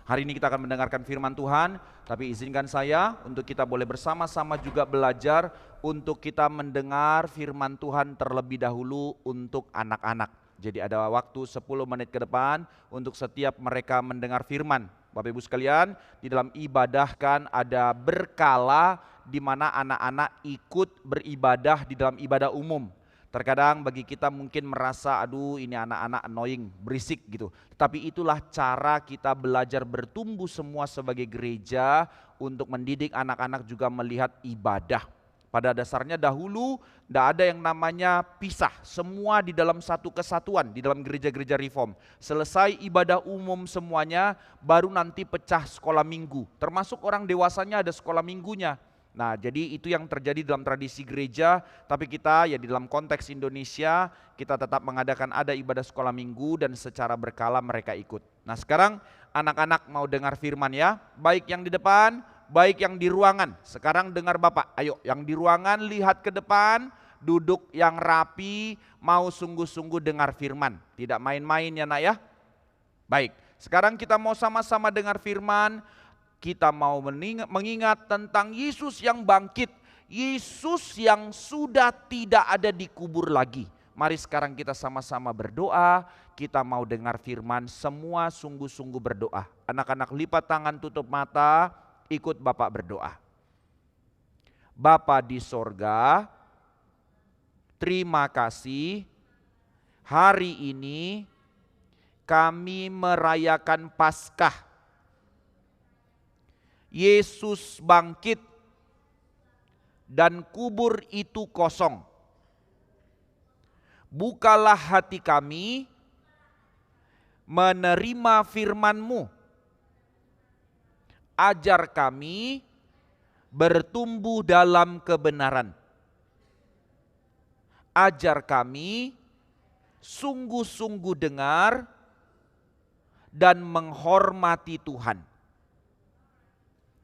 Hari ini kita akan mendengarkan firman Tuhan, tapi izinkan saya untuk kita boleh bersama-sama juga belajar untuk kita mendengar firman Tuhan terlebih dahulu untuk anak-anak. Jadi ada waktu 10 menit ke depan untuk setiap mereka mendengar firman. Bapak Ibu sekalian, di dalam ibadah kan ada berkala di mana anak-anak ikut beribadah di dalam ibadah umum. Terkadang bagi kita mungkin merasa aduh ini anak-anak annoying, berisik gitu. Tapi itulah cara kita belajar bertumbuh semua sebagai gereja untuk mendidik anak-anak juga melihat ibadah. Pada dasarnya dahulu tidak ada yang namanya pisah, semua di dalam satu kesatuan di dalam gereja-gereja reform. Selesai ibadah umum semuanya baru nanti pecah sekolah minggu. Termasuk orang dewasanya ada sekolah minggunya. Nah, jadi itu yang terjadi dalam tradisi gereja, tapi kita ya di dalam konteks Indonesia, kita tetap mengadakan ada ibadah sekolah minggu dan secara berkala mereka ikut. Nah, sekarang anak-anak mau dengar firman ya, baik yang di depan, baik yang di ruangan. Sekarang dengar Bapak, ayo yang di ruangan lihat ke depan, duduk yang rapi, mau sungguh-sungguh dengar firman. Tidak main-main ya nak ya. Baik, sekarang kita mau sama-sama dengar firman. Kita mau mengingat tentang Yesus yang bangkit, Yesus yang sudah tidak ada di kubur lagi. Mari sekarang kita sama-sama berdoa, kita mau dengar firman, semua sungguh-sungguh berdoa. Anak-anak lipat tangan, tutup mata, ikut Bapak berdoa. Bapa di sorga, terima kasih hari ini kami merayakan Paskah. Yesus bangkit dan kubur itu kosong. Bukalah hati kami menerima firman-Mu. Ajar kami bertumbuh dalam kebenaran. Ajar kami sungguh-sungguh dengar dan menghormati Tuhan.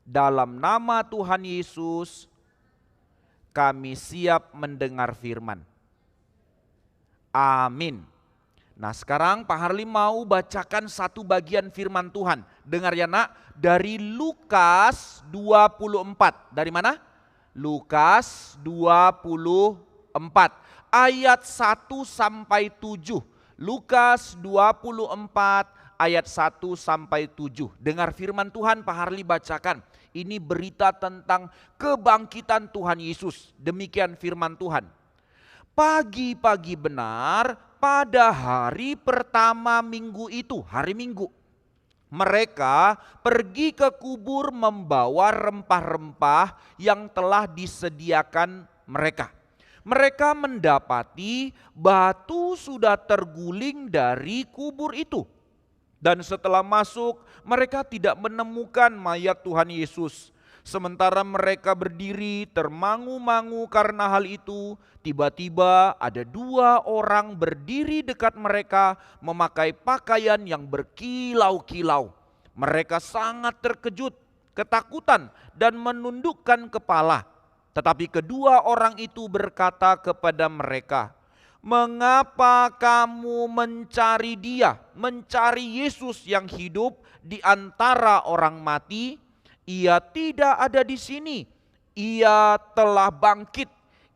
Dalam nama Tuhan Yesus, kami siap mendengar firman. Amin. Nah sekarang Pak Harli mau bacakan satu bagian firman Tuhan. Dengar ya nak, dari Lukas 24. Dari mana? Lukas 24. Ayat 1 sampai 7. Lukas 24 ayat 1 sampai 7. Dengar firman Tuhan, Pak Harli bacakan. Ini berita tentang kebangkitan Tuhan Yesus. Demikian firman Tuhan. Pagi-pagi benar pada hari pertama minggu itu, hari Minggu. Mereka pergi ke kubur membawa rempah-rempah yang telah disediakan mereka. Mereka mendapati batu sudah terguling dari kubur itu. Dan setelah masuk, mereka tidak menemukan mayat Tuhan Yesus. Sementara mereka berdiri termangu-mangu karena hal itu, tiba-tiba ada 2 orang berdiri dekat mereka memakai pakaian yang berkilau-kilau. Mereka sangat terkejut, ketakutan dan menundukkan kepala. Tetapi kedua orang itu berkata kepada mereka, "Mengapa kamu mencari Dia, mencari Yesus yang hidup di antara orang mati? Ia tidak ada di sini. Ia telah bangkit.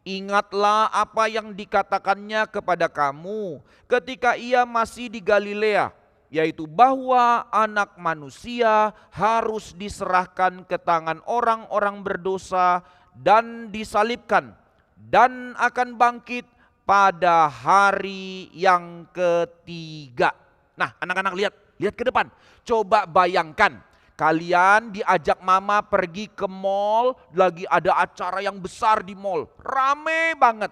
Ingatlah apa yang dikatakannya kepada kamu ketika ia masih di Galilea, yaitu bahwa Anak Manusia harus diserahkan ke tangan orang-orang berdosa dan disalibkan, dan akan bangkit pada hari yang ketiga." Nah anak-anak lihat ke depan. Coba bayangkan, kalian diajak mama pergi ke mall, lagi ada acara yang besar di mall, rame banget.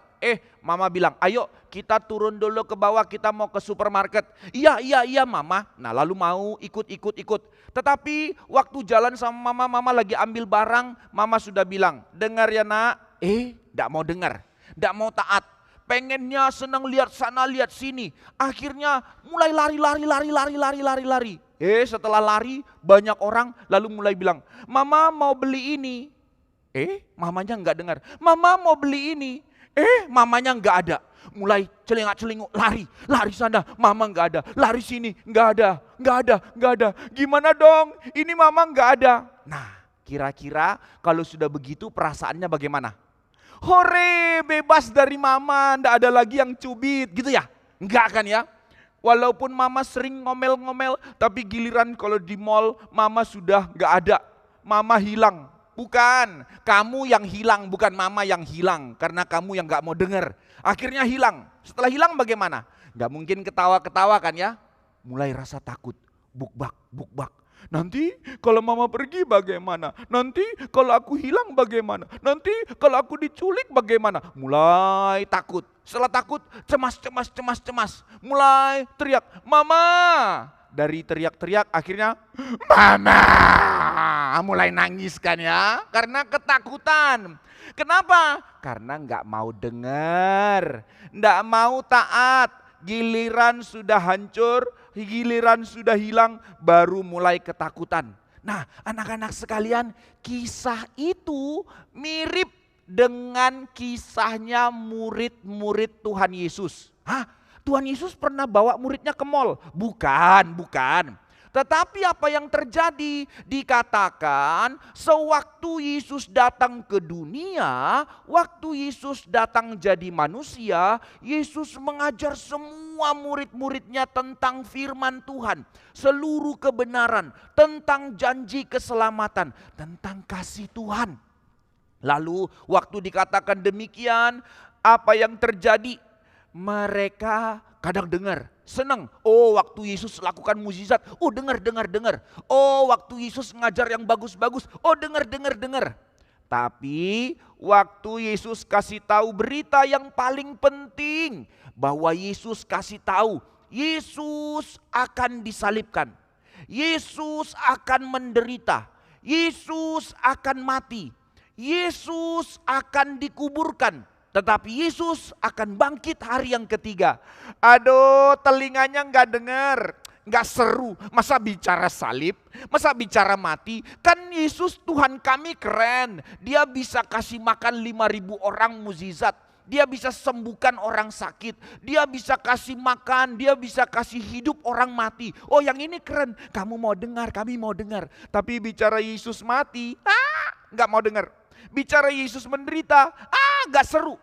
Mama bilang, ayo kita turun dulu ke bawah, kita mau ke supermarket. Iya mama. Nah lalu mau ikut. Tetapi waktu jalan sama mama lagi ambil barang, mama sudah bilang, dengar ya nak, gak mau dengar, gak mau taat. Pengennya senang lihat sana lihat sini. Akhirnya mulai lari. Setelah lari banyak orang lalu mulai bilang, mama mau beli ini. Mamanya gak dengar. Mama mau beli ini. Mamanya gak ada. Mulai celingak-celinguk, lari sana, mama gak ada. Lari sini, gak ada. nggak ada. Gimana dong? Ini mama nggak ada. Nah, kira-kira kalau sudah begitu perasaannya bagaimana? Hore, bebas dari mama, nggak ada lagi yang cubit, gitu ya? Enggak kan ya? Walaupun mama sering ngomel-ngomel, tapi giliran kalau di mall mama sudah nggak ada, mama hilang. Bukan, kamu yang hilang, bukan mama yang hilang, karena kamu yang nggak mau dengar. Akhirnya hilang. Setelah hilang bagaimana? Nggak mungkin ketawa-ketawa kan ya? Mulai rasa takut, bukbak, bukbak. Nanti kalau mama pergi bagaimana? Nanti kalau aku hilang bagaimana? Nanti kalau aku diculik bagaimana? Mulai takut. Setelah takut, cemas. Mulai teriak, mama. Dari teriak-teriak akhirnya, mama. Mulai nangis kan ya? Karena ketakutan. Kenapa? Karena nggak mau dengar, nggak mau taat. Giliran sudah hancur, giliran sudah hilang, baru mulai ketakutan. Nah, anak-anak sekalian, kisah itu mirip dengan kisahnya murid-murid Tuhan Yesus. Hah? Tuhan Yesus pernah bawa muridnya ke mall? Bukan. Tetapi apa yang terjadi? Dikatakan sewaktu Yesus datang ke dunia, waktu Yesus datang jadi manusia, Yesus mengajar semua murid-muridnya tentang firman Tuhan, seluruh kebenaran, tentang janji keselamatan, tentang kasih Tuhan. Lalu waktu dikatakan demikian, apa yang terjadi? Mereka kadang dengar, senang. Oh, waktu Yesus lakukan mukjizat, oh dengar. Oh, waktu Yesus ngajar yang bagus-bagus, oh dengar. Tapi waktu Yesus kasih tahu berita yang paling penting, bahwa Yesus kasih tahu, Yesus akan disalibkan, Yesus akan menderita, Yesus akan mati, Yesus akan dikuburkan, tetapi Yesus akan bangkit hari yang ketiga. Aduh, telinganya nggak dengar, nggak seru. Masa bicara salib, masa bicara mati. Kan Yesus Tuhan kami keren. Dia bisa kasih makan 5.000 orang mukjizat. Dia bisa sembuhkan orang sakit. Dia bisa kasih makan, dia bisa kasih hidup orang mati. Oh, yang ini keren. Kamu mau dengar, kami mau dengar. Tapi bicara Yesus mati, nggak mau dengar. Bicara Yesus menderita, nggak seru.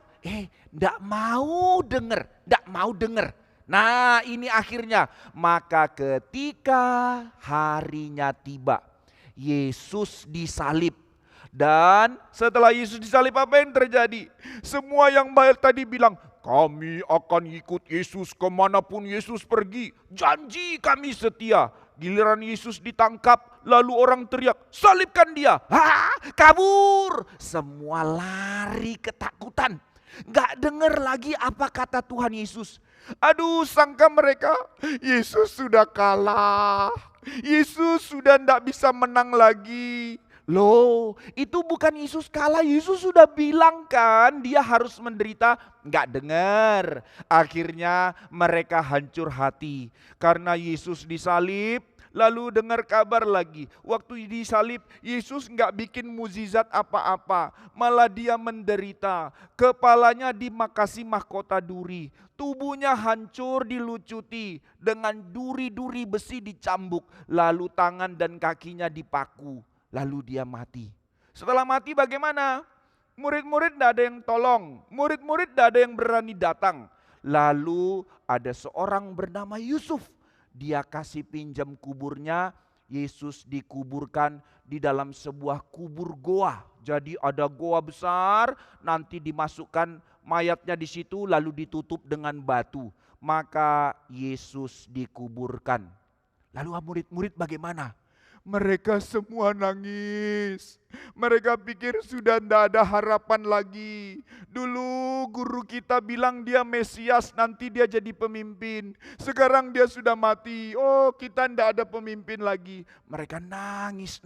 Nggak mau denger. Nah, ini akhirnya. Maka ketika harinya tiba, Yesus disalib. Dan setelah Yesus disalib, apa yang terjadi? Semua yang baik tadi bilang, kami akan ikut Yesus kemanapun Yesus pergi. Janji kami setia. Giliran Yesus ditangkap, lalu orang teriak, salibkan dia. Kabur. Semua lari ketakutan. Gak dengar lagi apa kata Tuhan Yesus. Aduh, sangka mereka Yesus sudah kalah, Yesus sudah tidak bisa menang lagi. Loh, itu bukan Yesus kalah, Yesus sudah bilang kan dia harus menderita. Gak dengar. Akhirnya mereka hancur hati karena Yesus disalib. Lalu dengar kabar lagi, waktu disalib Yesus nggak bikin mukjizat apa-apa, malah dia menderita. Kepalanya dimakasi mahkota duri, tubuhnya hancur dilucuti, dengan duri-duri besi dicambuk, lalu tangan dan kakinya dipaku, lalu dia mati. Setelah mati bagaimana? Murid-murid tidak ada yang tolong, murid-murid tidak ada yang berani datang. Lalu ada seorang bernama Yusuf. Dia kasih pinjam kuburnya, Yesus dikuburkan di dalam sebuah kubur goa. Jadi ada goa besar, nanti dimasukkan mayatnya di situ lalu ditutup dengan batu. Maka Yesus dikuburkan. Lalu murid-murid bagaimana? Mereka semua nangis. Mereka pikir sudah tidak ada harapan lagi. Dulu guru kita bilang dia Mesias, nanti dia jadi pemimpin. Sekarang dia sudah mati. Oh, kita tidak ada pemimpin lagi. Mereka nangis.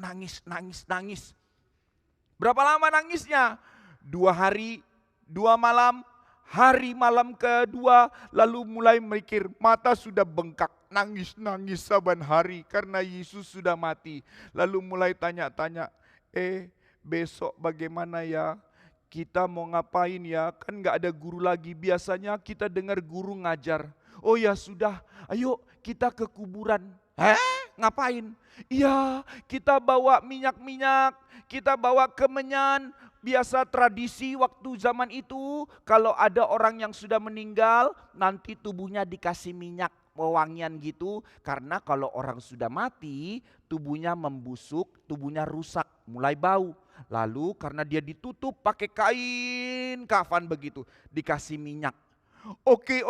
Berapa lama nangisnya? 2 hari, 2 malam. Hari malam kedua lalu mulai mikir, mata sudah bengkak, nangis saban hari karena Yesus sudah mati. Lalu mulai tanya-tanya, besok bagaimana ya? Kita mau ngapain ya? Kan gak ada guru lagi, biasanya kita dengar guru ngajar. Oh ya sudah, ayo kita ke kuburan. Ngapain? Iya, kita bawa minyak-minyak, kita bawa kemenyan. Biasa tradisi waktu zaman itu, kalau ada orang yang sudah meninggal, nanti tubuhnya dikasih minyak wewangian gitu. Karena kalau orang sudah mati, tubuhnya membusuk, tubuhnya rusak, mulai bau. Lalu karena dia ditutup pakai kain kafan begitu, dikasih minyak. Oke,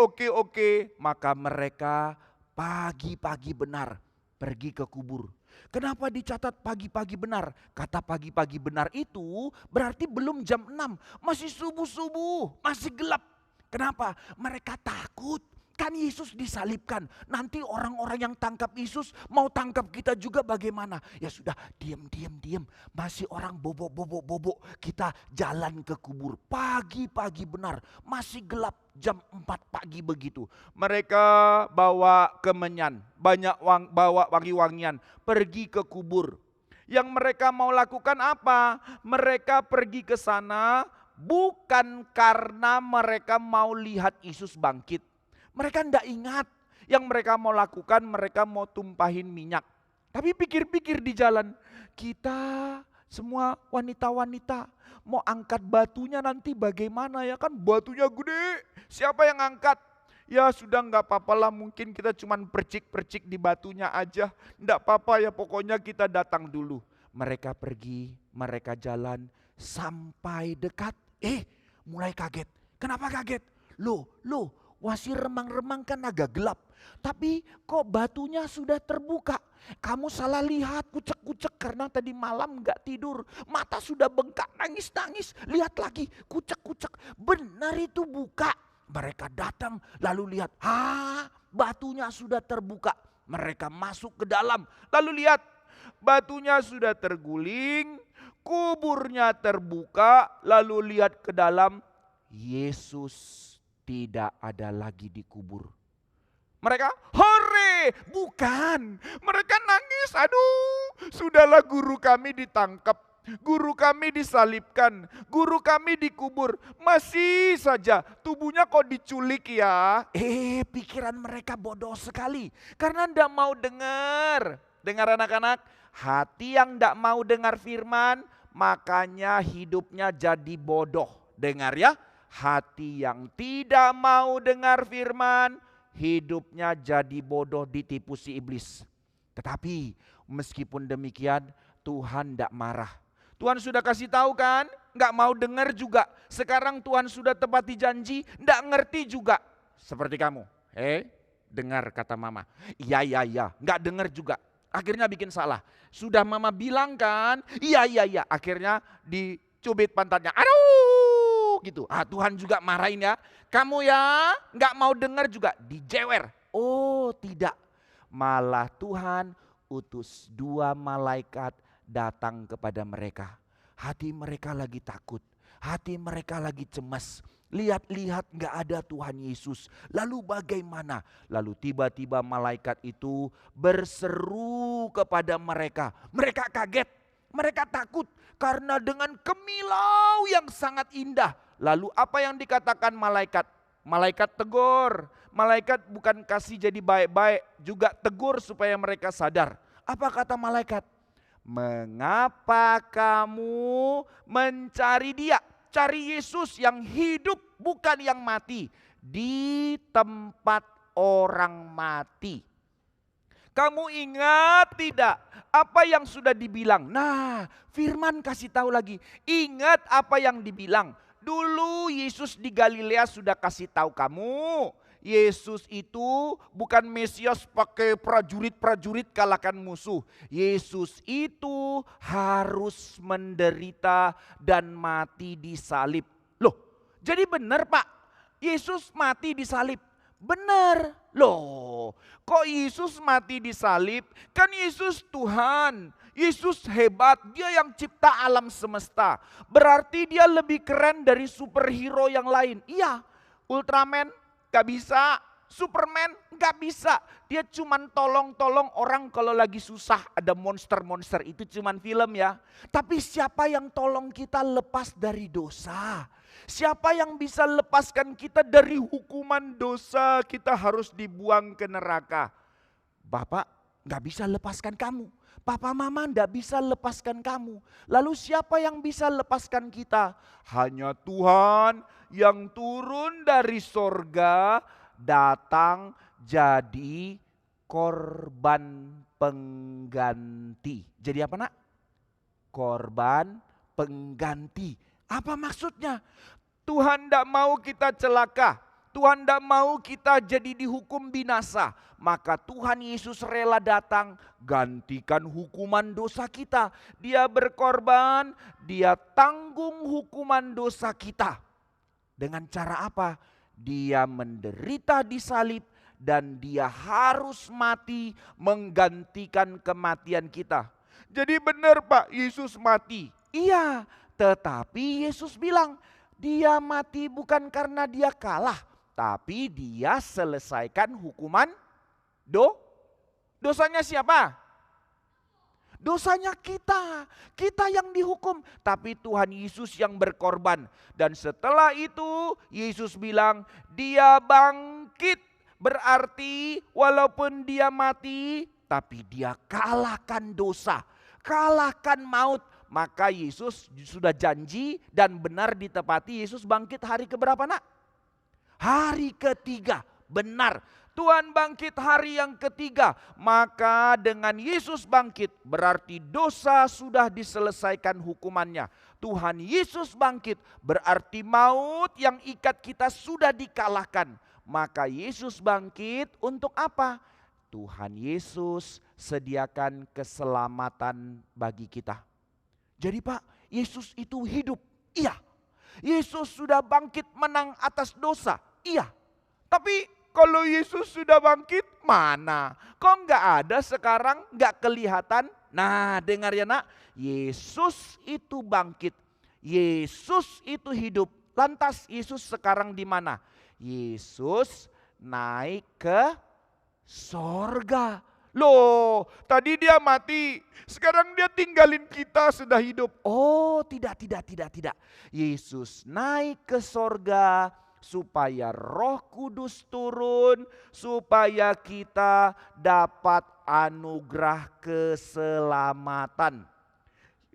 maka mereka pagi-pagi benar pergi ke kubur. Kenapa dicatat pagi-pagi benar? Kata pagi-pagi benar itu berarti belum jam 6, masih subuh-subuh, masih gelap. Kenapa? Mereka takut. Kan Yesus disalibkan. Nanti orang-orang yang tangkap Yesus mau tangkap kita juga bagaimana? Ya sudah, diam. Masih orang bobok. Kita jalan ke kubur. Pagi-pagi benar, masih gelap, jam 4 pagi begitu. Mereka bawa kemenyan, bawa wangi-wangian, pergi ke kubur. Yang mereka mau lakukan apa? Mereka pergi ke sana bukan karena mereka mau lihat Yesus bangkit. Mereka tidak ingat, yang mereka mau lakukan, mereka mau tumpahin minyak. Tapi pikir-pikir di jalan, kita semua wanita-wanita mau angkat batunya nanti bagaimana ya, kan batunya gede, siapa yang angkat? Ya sudah, nggak apa-apa lah, mungkin kita cuman percik-percik di batunya aja. Nggak apa-apa ya, pokoknya kita datang dulu. Mereka pergi, mereka jalan sampai dekat. Mulai kaget. Kenapa kaget? Loh, masih remang-remang kan agak gelap. Tapi kok batunya sudah terbuka. Kamu salah lihat, kucek-kucek karena tadi malam gak tidur. Mata sudah bengkak, nangis-nangis. Lihat lagi, kucek-kucek. Benar itu buka. Mereka datang lalu lihat, batunya sudah terbuka. Mereka masuk ke dalam. Lalu lihat, batunya sudah terguling. Kuburnya terbuka. Lalu lihat ke dalam, Yesus tidak ada lagi di kubur. Mereka, hore! Bukan. Mereka nangis, aduh, sudahlah guru kami ditangkap. Guru kami disalibkan. Guru kami dikubur. Masih saja tubuhnya kok diculik ya. Pikiran mereka bodoh sekali. Karena tidak mau dengar. Dengar anak-anak, hati yang tidak mau dengar firman, makanya hidupnya jadi bodoh. Dengar ya. Hati yang tidak mau dengar firman, hidupnya jadi bodoh, ditipu si iblis. Tetapi meskipun demikian, Tuhan tidak marah. Tuhan sudah kasih tahu kan, nggak mau dengar juga. Sekarang Tuhan sudah tepati janji, nggak ngerti juga. Seperti kamu, dengar kata mama. Iya, nggak dengar juga. Akhirnya bikin salah. Sudah mama bilang kan, iya. Akhirnya dicubit pantatnya. Aduh! Gitu. Tuhan juga marahin ya. Kamu ya nggak mau dengar juga, dijewer. Oh tidak. Malah Tuhan utus 2 malaikat datang kepada mereka. Hati mereka lagi takut. Hati mereka lagi cemas. Lihat-lihat nggak ada Tuhan Yesus. Lalu bagaimana? Lalu tiba-tiba malaikat itu berseru kepada mereka. Mereka kaget. Mereka takut karena dengan kemilau yang sangat indah. Lalu apa yang dikatakan malaikat? Malaikat tegur. Malaikat bukan kasih jadi baik-baik, juga tegur supaya mereka sadar. Apa kata malaikat? Mengapa kamu mencari dia? Cari Yesus yang hidup bukan yang mati. Di tempat orang mati. Kamu ingat tidak apa yang sudah dibilang? Nah, firman kasih tahu lagi. Ingat apa yang dibilang. Dulu Yesus di Galilea sudah kasih tahu kamu. Yesus itu bukan Mesias pakai prajurit-prajurit kalahkan musuh. Yesus itu harus menderita dan mati di salib. Loh, jadi benar Pak, Yesus mati di salib. Benar. Loh, kok Yesus mati di salib? Kan Yesus Tuhan. Yesus hebat, dia yang cipta alam semesta. Berarti dia lebih keren dari superhero yang lain. Iya, Ultraman gak bisa, Superman gak bisa. Dia cuman tolong-tolong orang kalau lagi susah. Ada monster-monster, itu cuman film ya. Tapi siapa yang tolong kita lepas dari dosa? Siapa yang bisa lepaskan kita dari hukuman dosa kita harus dibuang ke neraka? Bapak nggak bisa lepaskan kamu. Papa mama nggak bisa lepaskan kamu. Lalu siapa yang bisa lepaskan kita? Hanya Tuhan yang turun dari sorga, datang jadi korban pengganti. Jadi apa nak? Korban pengganti. Apa maksudnya? Tuhan tidak mau kita celaka. Tuhan tidak mau kita jadi dihukum binasa. Maka Tuhan Yesus rela datang gantikan hukuman dosa kita. Dia berkorban, dia tanggung hukuman dosa kita. Dengan cara apa? Dia menderita di salib dan dia harus mati menggantikan kematian kita. Jadi benar Pak, Yesus mati. Iya, tetapi Yesus bilang dia mati bukan karena dia kalah, tapi dia selesaikan hukuman dosanya siapa? Dosanya kita. Kita yang dihukum, tapi Tuhan Yesus yang berkorban. Dan setelah itu Yesus bilang dia bangkit. Berarti walaupun dia mati, tapi dia kalahkan dosa, kalahkan maut. Maka Yesus sudah janji dan benar ditepati. Yesus bangkit hari keberapa nak? Hari ketiga, benar. Tuhan bangkit hari yang ketiga. Maka dengan Yesus bangkit berarti dosa sudah diselesaikan hukumannya. Tuhan Yesus bangkit berarti maut yang ikat kita sudah dikalahkan. Maka Yesus bangkit untuk apa? Tuhan Yesus sediakan keselamatan bagi kita. Jadi Pak, Yesus itu hidup. Iya. Yesus sudah bangkit menang atas dosa. Iya. Tapi kalau Yesus sudah bangkit, mana? Kok nggak ada sekarang, nggak kelihatan? Nah, dengar ya nak, Yesus itu bangkit. Yesus itu hidup. Lantas Yesus sekarang di mana? Yesus naik ke sorga. Loh, tadi dia mati, sekarang dia tinggalin kita sudah hidup. Oh, tidak. Yesus naik ke sorga supaya Roh Kudus turun, supaya kita dapat anugerah keselamatan.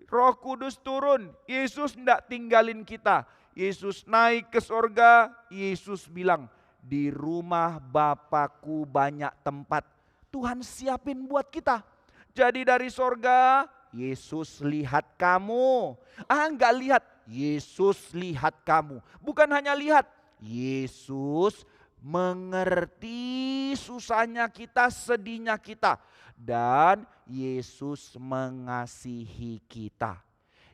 Roh Kudus turun, Yesus tidak tinggalin kita. Yesus naik ke sorga, Yesus bilang, di rumah Bapakku banyak tempat. Tuhan siapin buat kita. Jadi dari sorga, Yesus lihat kamu. Enggak lihat, Yesus lihat kamu. Bukan hanya lihat, Yesus mengerti susahnya kita, sedihnya kita. Dan Yesus mengasihi kita.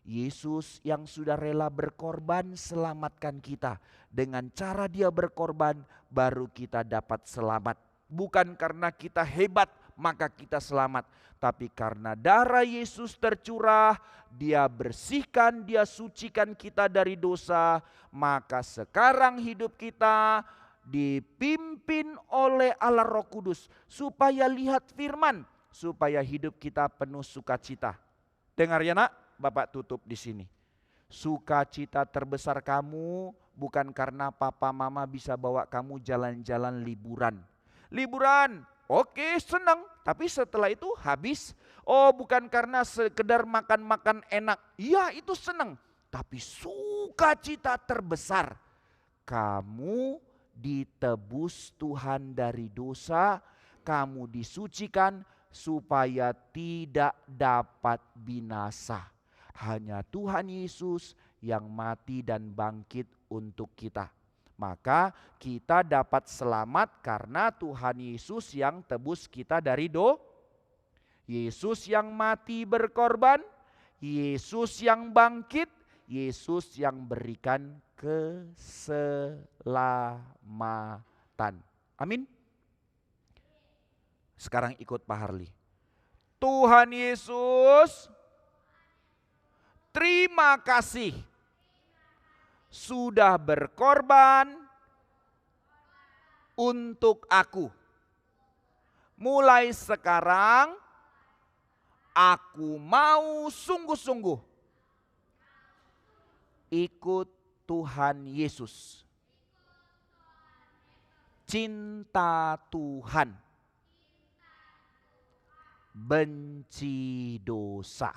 Yesus yang sudah rela berkorban selamatkan kita. Dengan cara dia berkorban baru kita dapat selamat. Bukan karena kita hebat maka kita selamat. Tapi karena darah Yesus tercurah, dia bersihkan, dia sucikan kita dari dosa. Maka sekarang hidup kita dipimpin oleh Allah Roh Kudus. Supaya lihat firman, supaya hidup kita penuh sukacita. Dengar ya nak, Bapak tutup di sini. Sukacita terbesar kamu bukan karena papa mama bisa bawa kamu jalan-jalan liburan. Liburan, oke senang, tapi setelah itu habis. Oh bukan karena sekedar makan-makan enak, iya itu senang. Tapi sukacita terbesar, kamu ditebus Tuhan dari dosa, kamu disucikan supaya tidak dapat binasa. Hanya Tuhan Yesus yang mati dan bangkit untuk kita. Maka kita dapat selamat karena Tuhan Yesus yang tebus kita dari dosa. Yesus yang mati berkorban, Yesus yang bangkit, Yesus yang berikan keselamatan. Amin. Sekarang ikut Pak Harli. Tuhan Yesus, terima kasih sudah berkorban untuk aku. Mulai sekarang aku mau sungguh-sungguh ikut Tuhan Yesus. Cinta Tuhan benci dosa.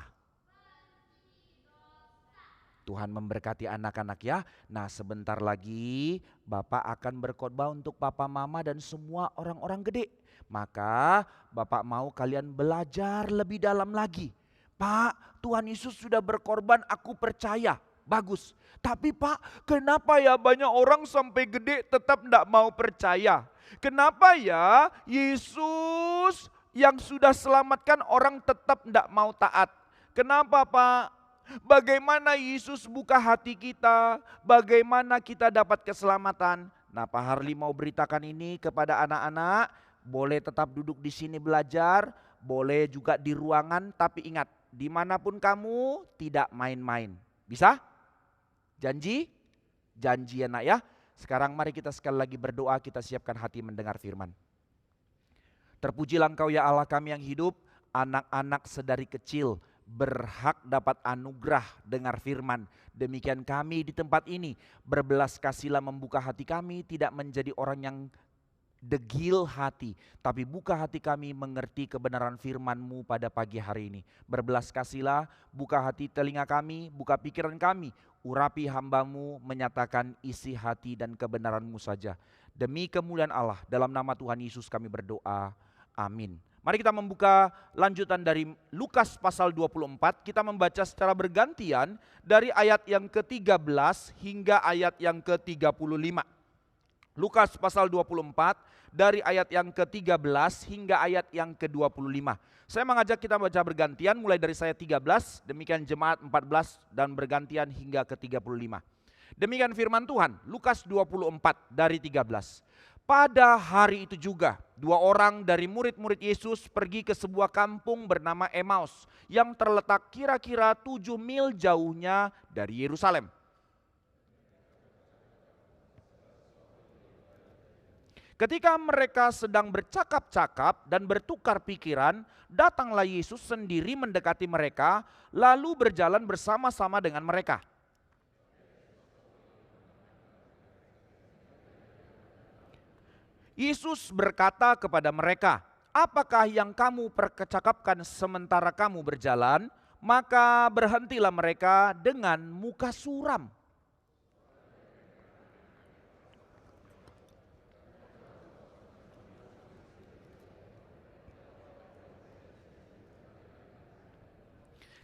Tuhan memberkati anak-anak ya. Nah, sebentar lagi Bapak akan berkhotbah untuk papa mama dan semua orang-orang gede. Maka Bapak mau kalian belajar lebih dalam lagi. Pak, Tuhan Yesus sudah berkorban, aku percaya. Bagus. Tapi Pak, kenapa ya banyak orang sampai gede tetap tidak mau percaya? Kenapa ya Yesus yang sudah selamatkan orang tetap tidak mau taat? Kenapa Pak? Bagaimana Yesus buka hati kita, bagaimana kita dapat keselamatan. Nah, Pak Harli mau beritakan ini kepada anak-anak, boleh tetap duduk di sini belajar, boleh juga di ruangan, tapi ingat, dimanapun kamu tidak main-main. Bisa? Janji? Janji ya nak ya. Sekarang mari kita sekali lagi berdoa, kita siapkan hati mendengar firman. Terpujilah Engkau ya Allah kami yang hidup, anak-anak sedari kecil berhak dapat anugerah dengar firman. Demikian kami di tempat ini berbelas kasihlah membuka hati kami, tidak menjadi orang yang degil hati, tapi buka hati kami mengerti kebenaran firman-Mu pada pagi hari ini. Berbelas kasihlah, buka hati telinga kami, buka pikiran kami, urapi hamba-Mu menyatakan isi hati dan kebenaran-Mu saja. Demi kemuliaan Allah, dalam nama Tuhan Yesus kami berdoa, amin. Mari kita membuka lanjutan dari Lukas pasal 24, kita membaca secara bergantian dari ayat yang ke-13 hingga ayat yang ke-35. Lukas pasal 24 dari ayat yang ke-13 hingga ayat yang ke-25. Saya mengajak kita baca bergantian mulai dari saya 13, demikian jemaat 14 dan bergantian hingga ke-35. Demikian firman Tuhan, Lukas 24 dari 13. Pada hari itu juga, dua orang dari murid-murid Yesus pergi ke sebuah kampung bernama Emmaus yang terletak kira-kira 7 mil jauhnya dari Yerusalem. Ketika mereka sedang bercakap-cakap dan bertukar pikiran, datanglah Yesus sendiri mendekati mereka, lalu berjalan bersama-sama dengan mereka. Yesus berkata kepada mereka, apakah yang kamu percakapkan sementara kamu berjalan? Maka berhentilah mereka dengan muka suram.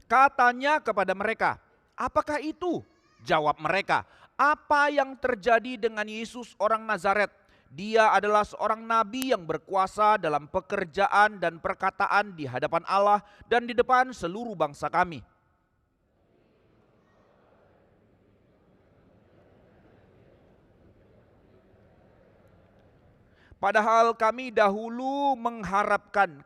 Katanya kepada mereka, apakah itu? Jawab mereka, apa yang terjadi dengan Yesus orang Nazaret? Dia adalah seorang nabi yang berkuasa dalam pekerjaan dan perkataan di hadapan Allah dan di depan seluruh bangsa kami. Padahal kami dahulu mengharapkan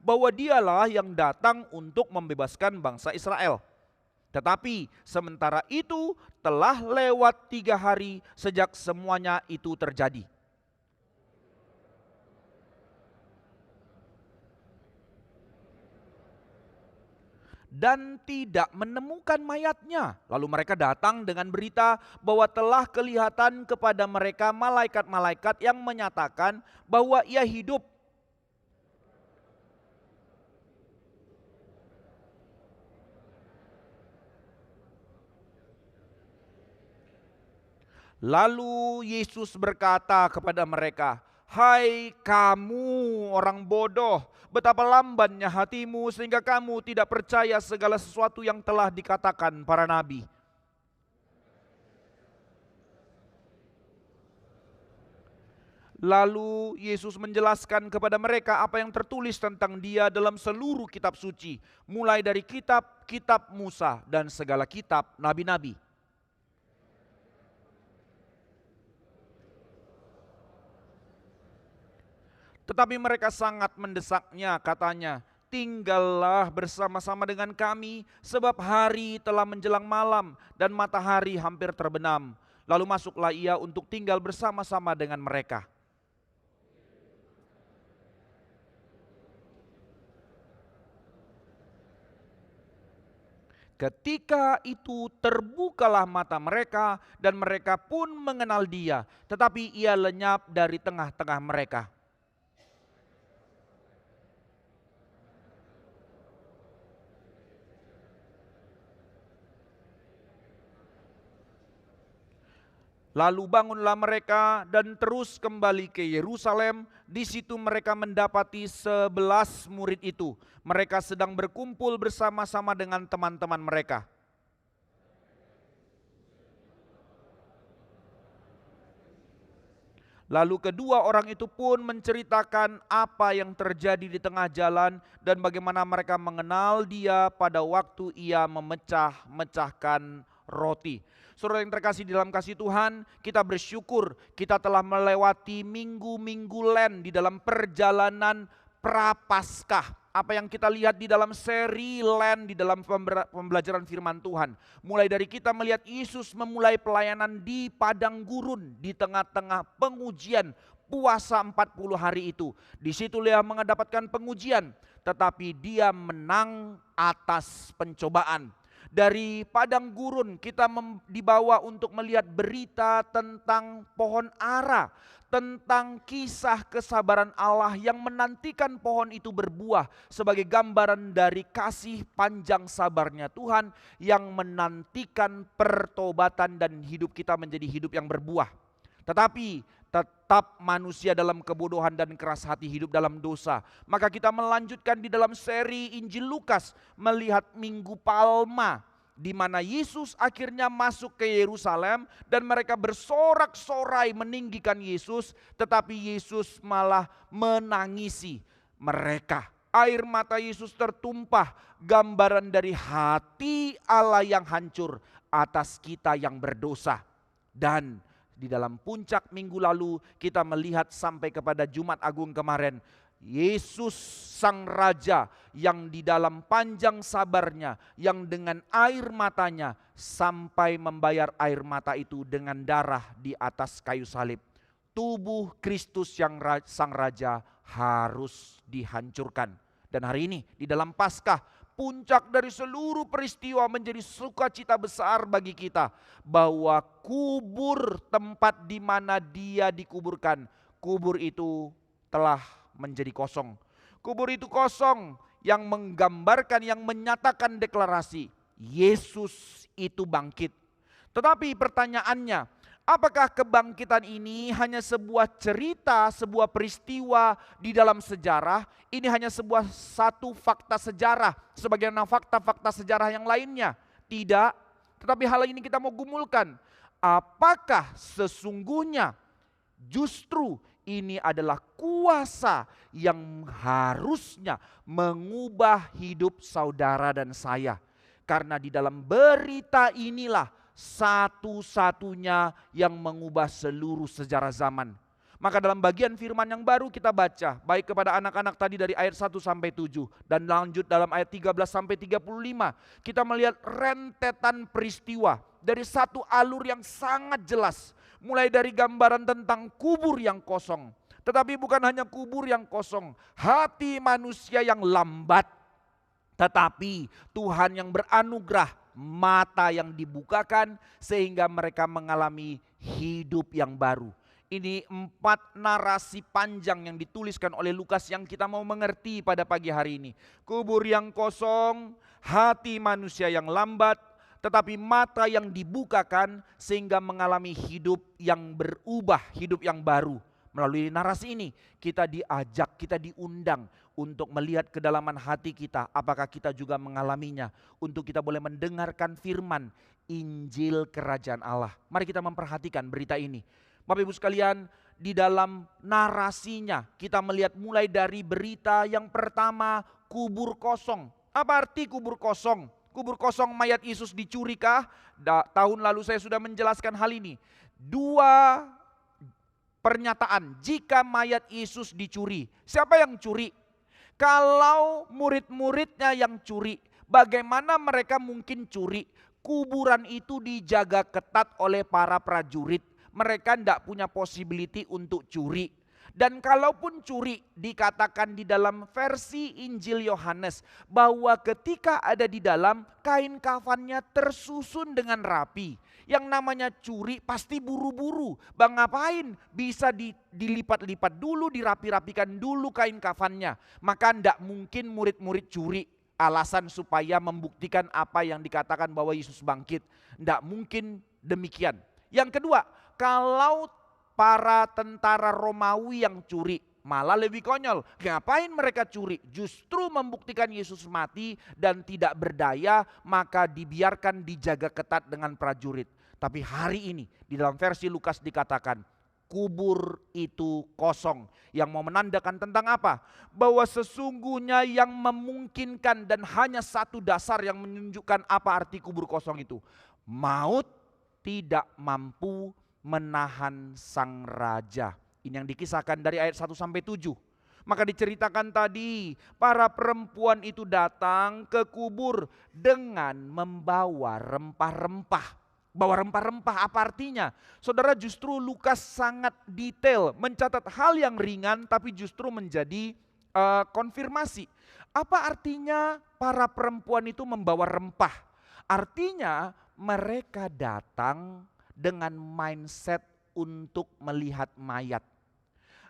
bahwa dialah yang datang untuk membebaskan bangsa Israel. Tetapi sementara itu telah lewat 3 hari sejak semuanya itu terjadi. Dan tidak menemukan mayatnya. Lalu mereka datang dengan berita bahwa telah kelihatan kepada mereka malaikat-malaikat yang menyatakan bahwa ia hidup. Lalu Yesus berkata kepada mereka, hai kamu orang bodoh, betapa lambannya hatimu sehingga kamu tidak percaya segala sesuatu yang telah dikatakan para nabi. Lalu Yesus menjelaskan kepada mereka apa yang tertulis tentang Dia dalam seluruh kitab suci, mulai dari kitab Musa dan segala kitab nabi-nabi. Tetapi mereka sangat mendesaknya, katanya, tinggallah bersama-sama dengan kami, sebab hari telah menjelang malam dan matahari hampir terbenam. Lalu masuklah ia untuk tinggal bersama-sama dengan mereka. Ketika itu terbukalah mata mereka dan mereka pun mengenal Dia, tetapi ia lenyap dari tengah-tengah mereka. Lalu bangunlah mereka dan terus kembali ke Yerusalem. Di situ mereka mendapati 11 murid itu. Mereka sedang berkumpul bersama-sama dengan teman-teman mereka. Lalu kedua orang itu pun menceritakan apa yang terjadi di tengah jalan dan bagaimana mereka mengenal dia pada waktu ia memecah-mecahkan roti. Saudara yang terkasih di dalam kasih Tuhan, kita bersyukur kita telah melewati minggu-minggu Lent di dalam perjalanan Prapaskah. Apa yang kita lihat di dalam seri Lent di dalam pembelajaran firman Tuhan. Mulai dari kita melihat Yesus memulai pelayanan di padang gurun di tengah-tengah pengujian puasa 40 hari itu. Di situ dia mendapatkan pengujian, tetapi dia menang atas pencobaan. Dari padang gurun kita dibawa untuk melihat berita tentang pohon ara, tentang kisah kesabaran Allah yang menantikan pohon itu berbuah sebagai gambaran dari kasih panjang sabarnya Tuhan yang menantikan pertobatan dan hidup kita menjadi hidup yang berbuah. Tetapi tetap manusia dalam kebodohan dan keras hati hidup dalam dosa. Maka kita melanjutkan di dalam seri Injil Lukas melihat Minggu Palma, di mana Yesus akhirnya masuk ke Yerusalem dan mereka bersorak-sorai meninggikan Yesus, tetapi Yesus malah menangisi mereka. Air mata Yesus tertumpah, gambaran dari hati Allah yang hancur atas kita yang berdosa. Dan di dalam puncak minggu lalu kita melihat sampai kepada Jumat Agung kemarin, Yesus Sang Raja yang di dalam panjang sabarnya, yang dengan air matanya sampai membayar air mata itu dengan darah di atas kayu salib. Tubuh Kristus yang Sang Raja harus dihancurkan. Dan hari ini di dalam Paskah, puncak dari seluruh peristiwa menjadi sukacita besar bagi kita, bahwa kubur tempat di mana dia dikuburkan, kubur itu telah menjadi kosong. Kubur itu kosong yang menggambarkan, yang menyatakan deklarasi Yesus itu bangkit. Tetapi pertanyaannya, apakah kebangkitan ini hanya sebuah cerita, sebuah peristiwa di dalam sejarah? Ini hanya sebuah satu fakta sejarah sebagaimana fakta-fakta sejarah yang lainnya? Tidak. Tetapi hal ini kita mau gumulkan. Apakah sesungguhnya justru ini adalah kuasa yang harusnya mengubah hidup saudara dan saya? Karena di dalam berita inilah satu-satunya yang mengubah seluruh sejarah zaman. Maka dalam bagian firman yang baru kita baca, baik kepada anak-anak tadi dari ayat 1 sampai 7 dan lanjut dalam ayat 13 sampai 35, kita melihat rentetan peristiwa dari satu alur yang sangat jelas. Mulai dari gambaran tentang kubur yang kosong, tetapi bukan hanya kubur yang kosong, hati manusia yang lambat, tetapi Tuhan yang beranugerah, mata yang dibukakan sehingga mereka mengalami hidup yang baru. Ini 4 narasi panjang yang dituliskan oleh Lukas yang kita mau mengerti pada pagi hari ini. Kubur yang kosong, hati manusia yang lambat, tetapi mata yang dibukakan sehingga mengalami hidup yang berubah, hidup yang baru. Melalui narasi ini kita diajak, kita diundang untuk melihat kedalaman hati kita. Apakah kita juga mengalaminya? Untuk kita boleh mendengarkan firman Injil Kerajaan Allah. Mari kita memperhatikan berita ini. Bapak Ibu sekalian, di dalam narasinya kita melihat mulai dari berita yang pertama, kubur kosong. Apa arti kubur kosong? Kubur kosong mayat Yesus dicurikah? Tahun lalu saya sudah menjelaskan hal ini. 2 pernyataan, jika mayat Yesus dicuri. Siapa yang curi? Kalau murid-muridnya yang curi, bagaimana mereka mungkin curi? Kuburan itu dijaga ketat oleh para prajurit. Mereka tidak punya possibility untuk curi. Dan kalaupun curi, dikatakan di dalam versi Injil Yohanes bahwa ketika ada di dalam, kain kafannya tersusun dengan rapi. Yang namanya curi pasti buru-buru. Bang ngapain? Bisa dilipat-lipat dulu, dirapi-rapikan dulu kain kafannya. Maka tidak mungkin murid-murid curi. Alasan supaya membuktikan apa yang dikatakan bahwa Yesus bangkit. Tidak mungkin demikian. Yang kedua, kalau para tentara Romawi yang curi? Malah lebih konyol. Ngapain mereka curi? Justru membuktikan Yesus mati dan tidak berdaya, maka dibiarkan dijaga ketat dengan prajurit. Tapi hari ini di dalam versi Lukas dikatakan kubur itu kosong. Yang mau menandakan tentang apa? Bahwa sesungguhnya yang memungkinkan dan hanya satu dasar yang menunjukkan apa arti kubur kosong itu. Maut tidak mampu menahan sang raja. Ini yang dikisahkan dari ayat 1 sampai 7. Maka diceritakan tadi, para perempuan itu datang ke kubur dengan membawa rempah-rempah. Bawa rempah-rempah apa artinya? Saudara, justru Lukas sangat detail mencatat hal yang ringan tapi justru menjadi konfirmasi. Apa artinya para perempuan itu membawa rempah? Artinya mereka datang dengan mindset untuk melihat mayat.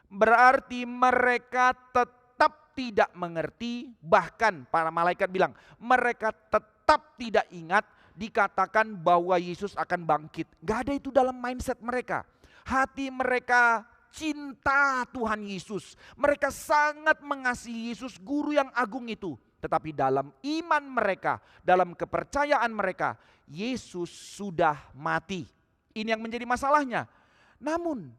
Berarti mereka tetap tidak mengerti, bahkan para malaikat bilang mereka tetap tidak ingat dikatakan bahwa Yesus akan bangkit. Gak ada itu dalam mindset mereka. Hati mereka cinta Tuhan Yesus. Mereka sangat mengasihi Yesus, guru yang agung itu. Tetapi dalam iman mereka, dalam kepercayaan mereka, Yesus sudah mati. Ini yang menjadi masalahnya. Namun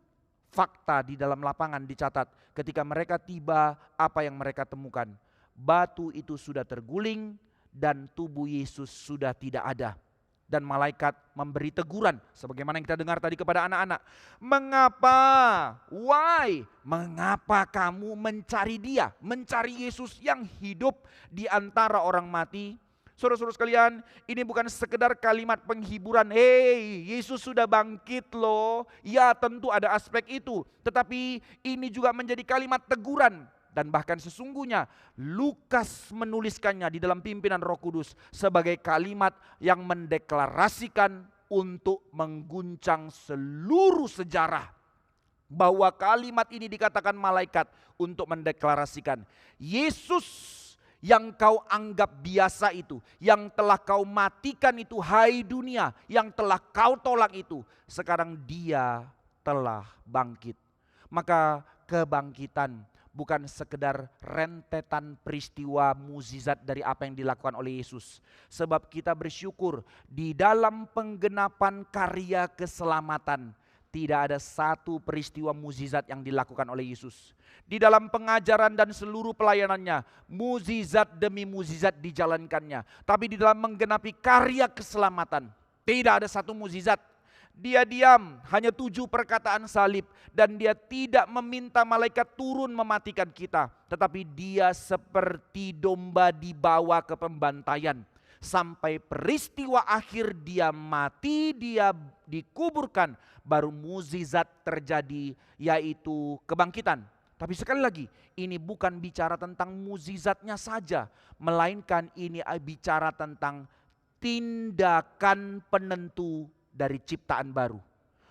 fakta di dalam lapangan dicatat ketika mereka tiba, apa yang mereka temukan? Batu itu sudah terguling dan tubuh Yesus sudah tidak ada. Dan malaikat memberi teguran sebagaimana yang kita dengar tadi kepada anak-anak. Mengapa? Why? Mengapa kamu mencari dia? Mencari Yesus yang hidup di antara orang mati? Saudara-saudara sekalian, ini bukan sekedar kalimat penghiburan. Hei, Yesus sudah bangkit loh. Ya, tentu ada aspek itu. Tetapi ini juga menjadi kalimat teguran. Dan bahkan sesungguhnya Lukas menuliskannya di dalam pimpinan Roh Kudus sebagai kalimat yang mendeklarasikan untuk mengguncang seluruh sejarah. Bahwa kalimat ini dikatakan malaikat untuk mendeklarasikan Yesus yang kau anggap biasa itu, yang telah kau matikan itu, hai dunia, yang telah kau tolak itu, sekarang dia telah bangkit. Maka kebangkitan bukan sekedar rentetan peristiwa mukjizat dari apa yang dilakukan oleh Yesus. Sebab kita bersyukur di dalam penggenapan karya keselamatan, tidak ada satu peristiwa mukjizat yang dilakukan oleh Yesus. Di dalam pengajaran dan seluruh pelayanannya, mukjizat demi mukjizat dijalankannya. Tapi di dalam menggenapi karya keselamatan, tidak ada satu mukjizat. Dia diam, hanya 7 perkataan salib. Dan dia tidak meminta malaikat turun mematikan kita. Tetapi dia seperti domba dibawa ke pembantaian. Sampai peristiwa akhir dia mati, dia dikuburkan. Baru mukjizat terjadi, yaitu kebangkitan. Tapi sekali lagi, ini bukan bicara tentang mukjizatnya saja, melainkan ini bicara tentang tindakan penentu dari ciptaan baru.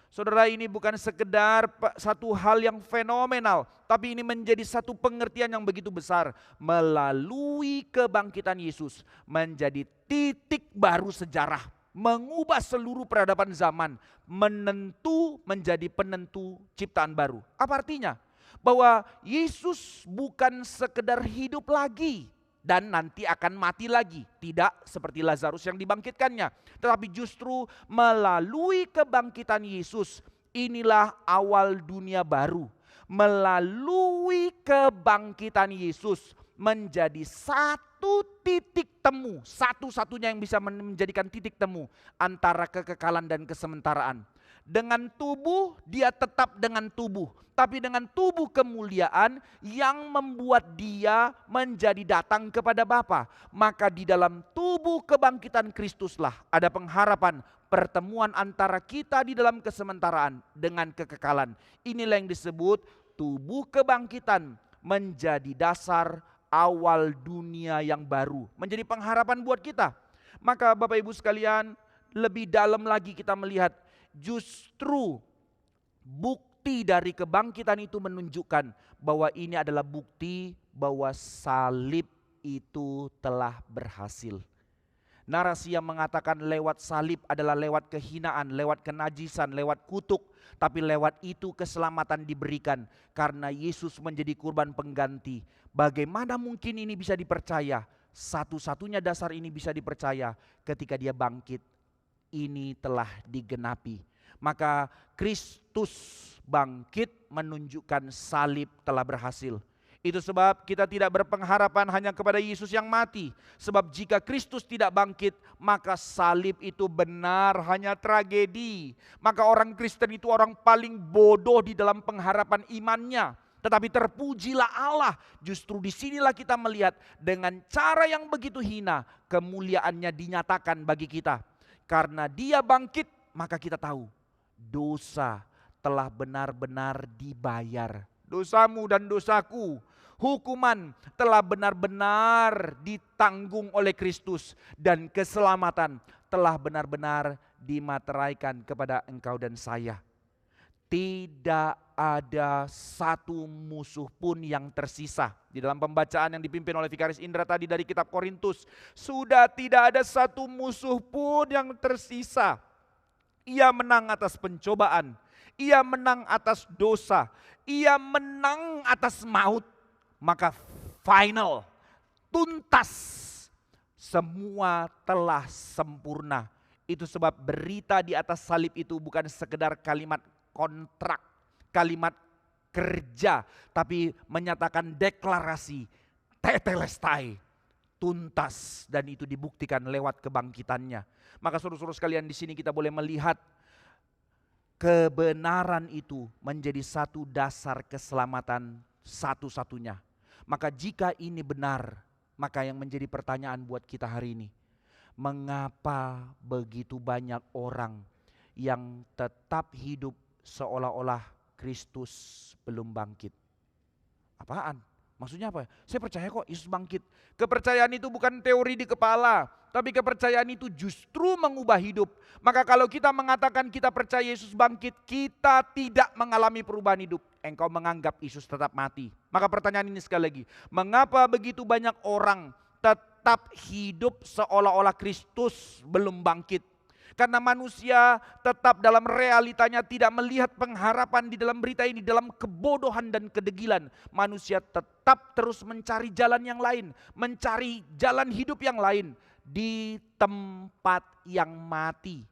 Saudara, ini bukan sekedar satu hal yang fenomenal, tapi ini menjadi satu pengertian yang begitu besar. Melalui kebangkitan Yesus menjadi titik baru sejarah, mengubah seluruh peradaban zaman, menjadi penentu ciptaan baru. Apa artinya? Bahwa Yesus bukan sekedar hidup lagi dan nanti akan mati lagi. Tidak seperti Lazarus yang dibangkitkannya. Tetapi justru melalui kebangkitan Yesus, inilah awal dunia baru. Melalui kebangkitan Yesus menjadi satu titik temu. Satu-satunya yang bisa menjadikan titik temu antara kekekalan dan kesementaraan. Dengan tubuh, dia tetap dengan tubuh. Tapi dengan tubuh kemuliaan yang membuat dia menjadi datang kepada Bapa. Maka di dalam tubuh kebangkitan Kristuslah ada pengharapan pertemuan antara kita di dalam kesementaraan dengan kekekalan. Inilah yang disebut tubuh kebangkitan menjadi dasar awal dunia yang baru. Menjadi pengharapan buat kita. Maka Bapak Ibu sekalian, lebih dalam lagi kita melihat justru bukti dari kebangkitan itu menunjukkan bahwa ini adalah bukti bahwa salib itu telah berhasil. Narasi yang mengatakan lewat salib adalah lewat kehinaan, lewat kenajisan, lewat kutuk. Tapi lewat itu keselamatan diberikan karena Yesus menjadi kurban pengganti. Bagaimana mungkin ini bisa dipercaya? Satu-satunya dasar ini bisa dipercaya ketika dia bangkit. Ini telah digenapi. Maka Kristus bangkit menunjukkan salib telah berhasil. Itu sebab kita tidak berpengharapan hanya kepada Yesus yang mati. Sebab jika Kristus tidak bangkit, maka salib itu benar hanya tragedi. Maka orang Kristen itu orang paling bodoh di dalam pengharapan imannya. Tetapi terpujilah Allah, justru disinilah kita melihat dengan cara yang begitu hina, kemuliaannya dinyatakan bagi kita. Karena dia bangkit, maka kita tahu dosa telah benar-benar dibayar. Dosamu dan dosaku, hukuman telah benar-benar ditanggung oleh Kristus. Dan keselamatan telah benar-benar dimateraikan kepada engkau dan saya. Tidak ada satu musuh pun yang tersisa. Di dalam pembacaan yang dipimpin oleh Vikaris Indra tadi dari kitab Korintus, sudah tidak ada satu musuh pun yang tersisa. Ia menang atas pencobaan, ia menang atas dosa, ia menang atas maut. Maka final, tuntas, semua telah sempurna. Itu sebab berita di atas salib itu bukan sekedar kalimat kontrak, kalimat kerja, tapi menyatakan deklarasi tetelestai, tuntas, dan itu dibuktikan lewat kebangkitannya. Maka saudara-saudara sekalian, di sini kita boleh melihat kebenaran itu menjadi satu dasar keselamatan satu-satunya. Maka jika ini benar, maka yang menjadi pertanyaan buat kita hari ini, mengapa begitu banyak orang yang tetap hidup seolah-olah Kristus belum bangkit? Apaan? Maksudnya apa? Saya percaya kok Yesus bangkit. Kepercayaan itu bukan teori di kepala, tapi kepercayaan itu justru mengubah hidup. Maka kalau kita mengatakan kita percaya Yesus bangkit, kita tidak mengalami perubahan hidup. Engkau menganggap Yesus tetap mati. Maka pertanyaan ini sekali lagi, mengapa begitu banyak orang tetap hidup seolah-olah Kristus belum bangkit? Karena manusia tetap dalam realitanya tidak melihat pengharapan di dalam berita ini, dalam kebodohan dan kedegilan. Manusia tetap terus mencari jalan yang lain, mencari jalan hidup yang lain di tempat yang mati.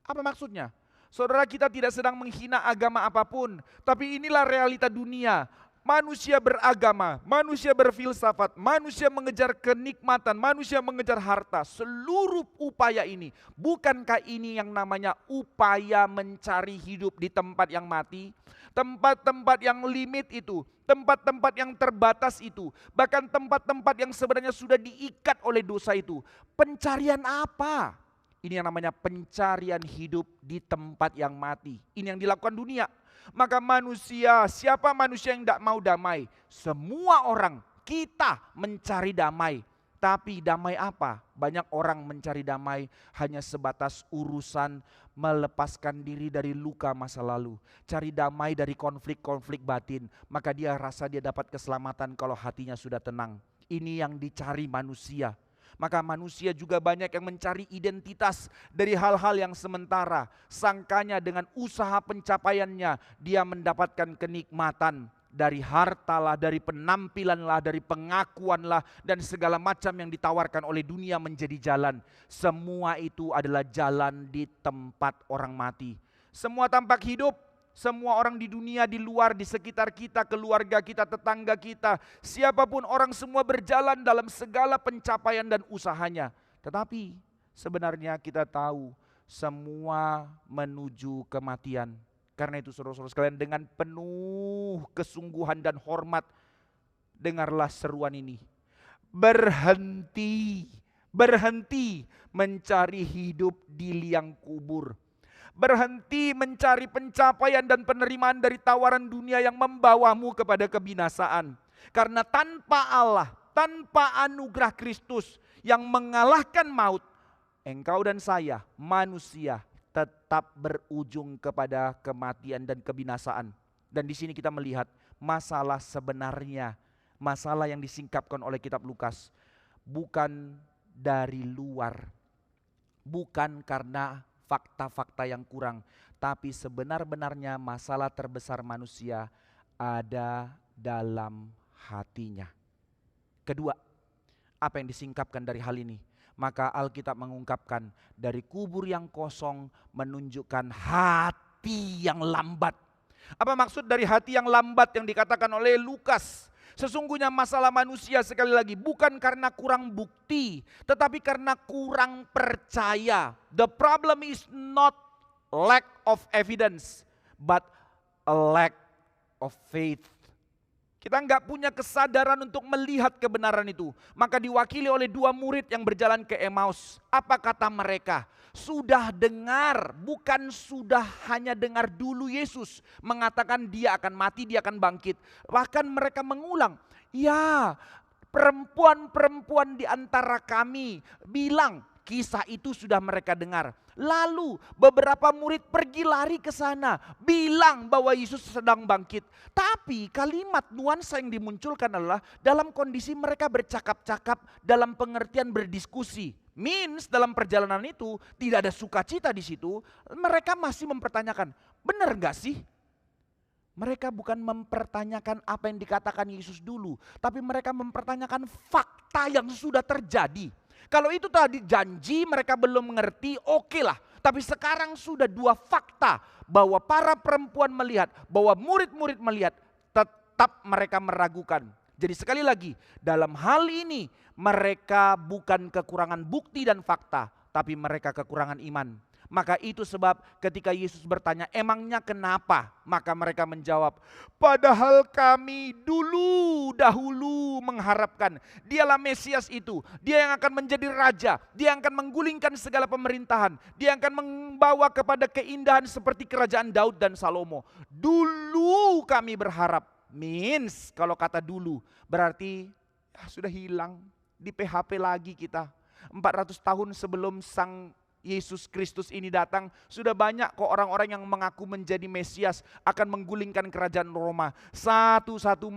Apa maksudnya? Saudara, kita tidak sedang menghina agama apapun, tapi inilah realita dunia. Manusia beragama, manusia berfilsafat, manusia mengejar kenikmatan, manusia mengejar harta. Seluruh upaya ini, bukankah ini yang namanya upaya mencari hidup di tempat yang mati? Tempat-tempat yang limit itu, tempat-tempat yang terbatas itu, bahkan tempat-tempat yang sebenarnya sudah diikat oleh dosa itu. Pencarian apa? Ini yang namanya pencarian hidup di tempat yang mati. Ini yang dilakukan dunia. Maka manusia, siapa manusia yang tidak mau damai? Semua orang, kita mencari damai. Tapi damai apa? Banyak orang mencari damai hanya sebatas urusan melepaskan diri dari luka masa lalu. Cari damai dari konflik-konflik batin. Maka dia rasa dia dapat keselamatan kalau hatinya sudah tenang. Ini yang dicari manusia. Maka manusia juga banyak yang mencari identitas dari hal-hal yang sementara. Sangkanya dengan usaha pencapaiannya dia mendapatkan kenikmatan dari hartalah, dari penampilanlah, dari pengakuanlah, dan segala macam yang ditawarkan oleh dunia menjadi jalan. Semua itu adalah jalan di tempat orang mati. Semua tampak hidup. Semua orang di dunia, di luar, di sekitar kita, keluarga kita, tetangga kita, siapapun orang semua berjalan dalam segala pencapaian dan usahanya. Tetapi sebenarnya kita tahu semua menuju kematian. Karena itu saudara-saudara sekalian, dengan penuh kesungguhan dan hormat, dengarlah seruan ini. Berhenti mencari hidup di liang kubur. Berhenti mencari pencapaian dan penerimaan dari tawaran dunia yang membawamu kepada kebinasaan. Karena tanpa Allah, tanpa anugerah Kristus yang mengalahkan maut, engkau dan saya, manusia, tetap berujung kepada kematian dan kebinasaan. Dan di sini kita melihat masalah sebenarnya, masalah yang disingkapkan oleh kitab Lukas, bukan dari luar, Bukan karena fakta-fakta yang kurang, tapi sebenar-benarnya masalah terbesar manusia ada dalam hatinya. Kedua, apa yang disingkapkan dari hal ini? Maka Alkitab mengungkapkan dari kubur yang kosong menunjukkan hati yang lambat. Apa maksud dari hati yang lambat yang dikatakan oleh Lukas? Sesungguhnya masalah manusia sekali lagi bukan karena kurang bukti, tetapi karena kurang percaya. The problem is not lack of evidence, but a lack of faith. Kita nggak punya kesadaran untuk melihat kebenaran itu. Maka diwakili oleh dua murid yang berjalan ke Emmaus. Apa kata mereka? Sudah dengar, bukan sudah hanya dengar dulu Yesus mengatakan dia akan mati, dia akan bangkit. Bahkan mereka mengulang, ya perempuan-perempuan di antara kami bilang, kisah itu sudah mereka dengar. Lalu beberapa murid pergi lari ke sana, bilang bahwa Yesus sedang bangkit. Tapi kalimat nuansa yang dimunculkan adalah dalam kondisi mereka bercakap-cakap, dalam pengertian berdiskusi. Means dalam perjalanan itu tidak ada sukacita di situ. Mereka masih mempertanyakan, benar gak sih? Mereka bukan mempertanyakan apa yang dikatakan Yesus dulu, tapi mereka mempertanyakan fakta yang sudah terjadi. Kalau itu tadi janji mereka belum mengerti, oke lah. Tapi sekarang sudah dua fakta bahwa para perempuan melihat, bahwa murid-murid melihat, tetap mereka meragukan. Jadi sekali lagi, dalam hal ini mereka bukan kekurangan bukti dan fakta, tapi mereka kekurangan iman. Maka itu sebab ketika Yesus bertanya, emangnya kenapa? Maka mereka menjawab, padahal kami dahulu mengharapkan dialah Mesias itu. Dia yang akan menjadi raja, dia yang akan menggulingkan segala pemerintahan. Dia yang akan membawa kepada keindahan seperti kerajaan Daud dan Salomo. Dulu kami berharap. Means kalau kata dulu berarti sudah hilang, di PHP lagi kita. 400 tahun sebelum Sang Yesus Kristus ini datang, sudah banyak kok orang-orang yang mengaku menjadi Mesias, akan menggulingkan kerajaan Roma. Satu-satu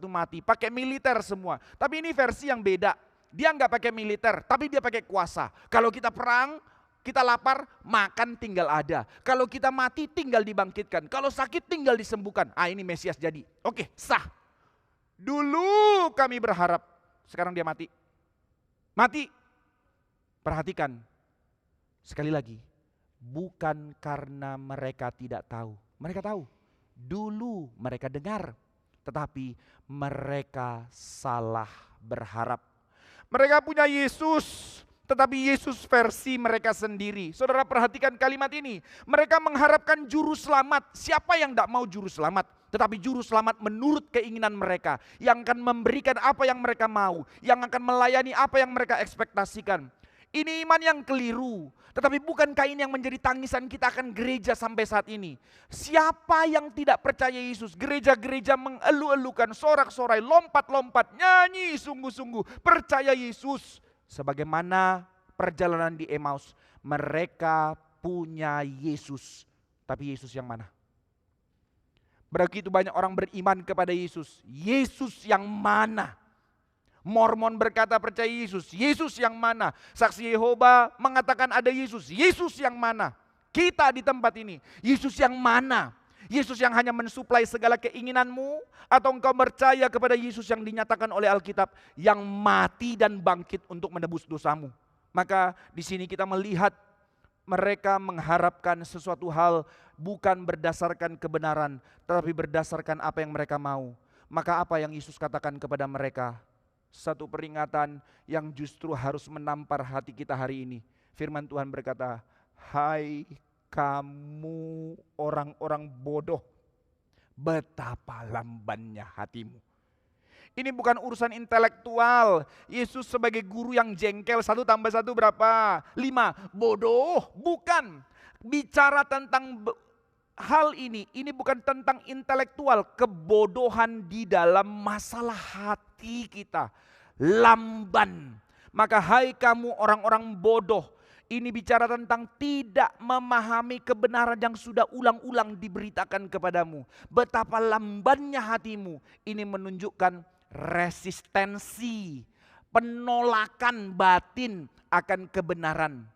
mati, pakai militer semua. Tapi ini versi yang beda. Dia nggak pakai militer, tapi dia pakai kuasa. Kalau kita perang, kita lapar, makan tinggal ada. Kalau kita mati, tinggal dibangkitkan. Kalau sakit, tinggal disembuhkan. Ini Mesias jadi. Oke, sah. Dulu kami berharap, sekarang dia mati. Mati. Perhatikan. Sekali lagi, bukan karena mereka tidak tahu. Mereka tahu. Dulu mereka dengar. Tetapi mereka salah berharap. Mereka punya Yesus, tetapi Yesus versi mereka sendiri. Saudara perhatikan kalimat ini. Mereka mengharapkan juru selamat. Siapa yang tidak mau juru selamat? Tetapi juru selamat menurut keinginan mereka. Yang akan memberikan apa yang mereka mau. Yang akan melayani apa yang mereka ekspektasikan. Ini iman yang keliru. Tetapi bukankah ini yang menjadi tangisan kita akan gereja sampai saat ini? Siapa yang tidak percaya Yesus? Gereja-gereja mengeluh-elukan, sorak-sorai, lompat-lompat, nyanyi sungguh-sungguh, percaya Yesus. Sebagaimana perjalanan di Emmaus, mereka punya Yesus. Tapi Yesus yang mana? Begitu banyak orang beriman kepada Yesus. Yesus yang mana? Mormon berkata percaya Yesus. Yesus yang mana? Saksi Yehova mengatakan ada Yesus. Yesus yang mana? Kita di tempat ini. Yesus yang mana? Yesus yang hanya mensuplai segala keinginanmu? Atau engkau percaya kepada Yesus yang dinyatakan oleh Alkitab, yang mati dan bangkit untuk menebus dosamu? Maka di sini kita melihat mereka mengharapkan sesuatu hal bukan berdasarkan kebenaran, tetapi berdasarkan apa yang mereka mau. Maka apa yang Yesus katakan kepada mereka? Satu peringatan yang justru harus menampar hati kita hari ini. Firman Tuhan berkata, hai kamu orang-orang bodoh, betapa lambannya hatimu. Ini bukan urusan intelektual. Yesus sebagai guru yang jengkel, 1 tambah 1 berapa? 5. Bodoh, bukan. Bicara tentang hal ini bukan tentang intelektual, kebodohan di dalam masalah hati kita. Lamban. Maka hai kamu orang-orang bodoh, ini bicara tentang tidak memahami kebenaran yang sudah ulang-ulang diberitakan kepadamu. Betapa lambannya hatimu. Ini menunjukkan resistensi, penolakan batin akan kebenaran.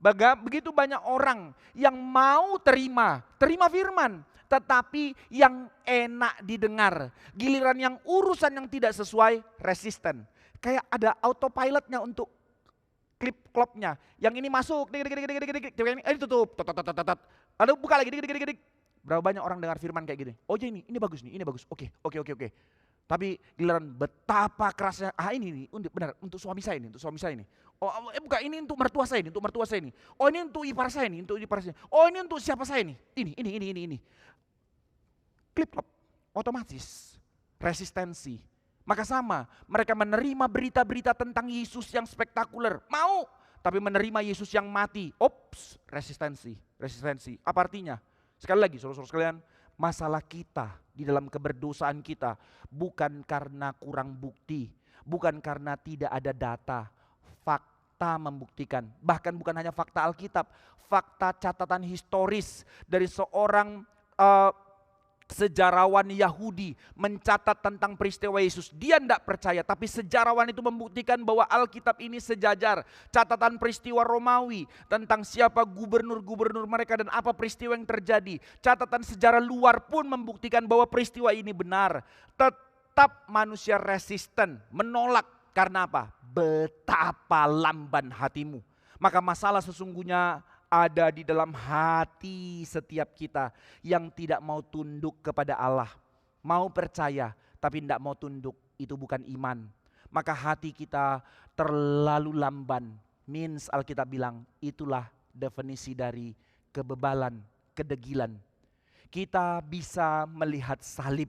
Begitu banyak orang yang mau terima firman, tetapi yang enak didengar. Giliran yang urusan yang tidak sesuai, resisten. Kayak ada autopilotnya untuk klip-klopnya. Yang ini masuk, ini tutup, lalu buka lagi, Berapa banyak orang dengar firman kayak gini? Oh ini bagus nih, ini bagus. Oke. Tapi giliran betapa kerasnya, ini benar untuk suami saya ini, Oh bukan, ini untuk mertua saya ini, Oh ini untuk ipar saya ini, Oh ini untuk siapa saya ini. Ini. Klip-klop, otomatis, resistensi. Maka sama, mereka menerima berita-berita tentang Yesus yang spektakuler, mau, tapi menerima Yesus yang mati, resistensi. Apa artinya? Sekali lagi saudara-saudara sekalian, masalah kita di dalam keberdosaan kita bukan karena kurang bukti, bukan karena tidak ada data, fakta membuktikan. Bahkan bukan hanya fakta Alkitab, fakta catatan historis dari seorang sejarawan Yahudi mencatat tentang peristiwa Yesus. Dia tidak percaya, tapi sejarawan itu membuktikan bahwa Alkitab ini sejajar. Catatan peristiwa Romawi tentang siapa gubernur-gubernur mereka dan apa peristiwa yang terjadi. Catatan sejarah luar pun membuktikan bahwa peristiwa ini benar. Tetap manusia resisten, menolak. Karena apa? Betapa lamban hatimu. Maka masalah sesungguhnya ada di dalam hati setiap kita yang tidak mau tunduk kepada Allah. Mau percaya tapi tidak mau tunduk, itu bukan iman. Maka hati kita terlalu lamban. Means Alkitab bilang itulah definisi dari kebebalan, kedegilan. Kita bisa melihat salib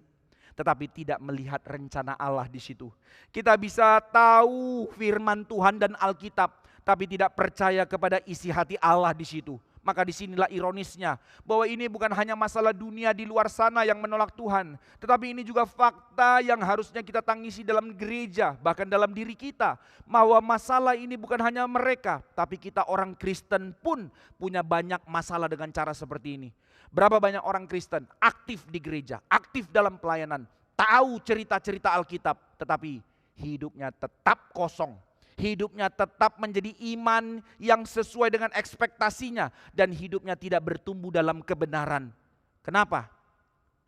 tetapi tidak melihat rencana Allah di situ. Kita bisa tahu firman Tuhan dan Alkitab tapi tidak percaya kepada isi hati Allah di situ. Maka disinilah ironisnya, bahwa ini bukan hanya masalah dunia di luar sana yang menolak Tuhan, tetapi ini juga fakta yang harusnya kita tangisi dalam gereja, bahkan dalam diri kita. Bahwa masalah ini bukan hanya mereka, tapi kita orang Kristen pun punya banyak masalah dengan cara seperti ini. Berapa banyak orang Kristen aktif di gereja, aktif dalam pelayanan, tahu cerita-cerita Alkitab, tetapi hidupnya tetap kosong. Hidupnya tetap menjadi iman yang sesuai dengan ekspektasinya dan hidupnya tidak bertumbuh dalam kebenaran. Kenapa?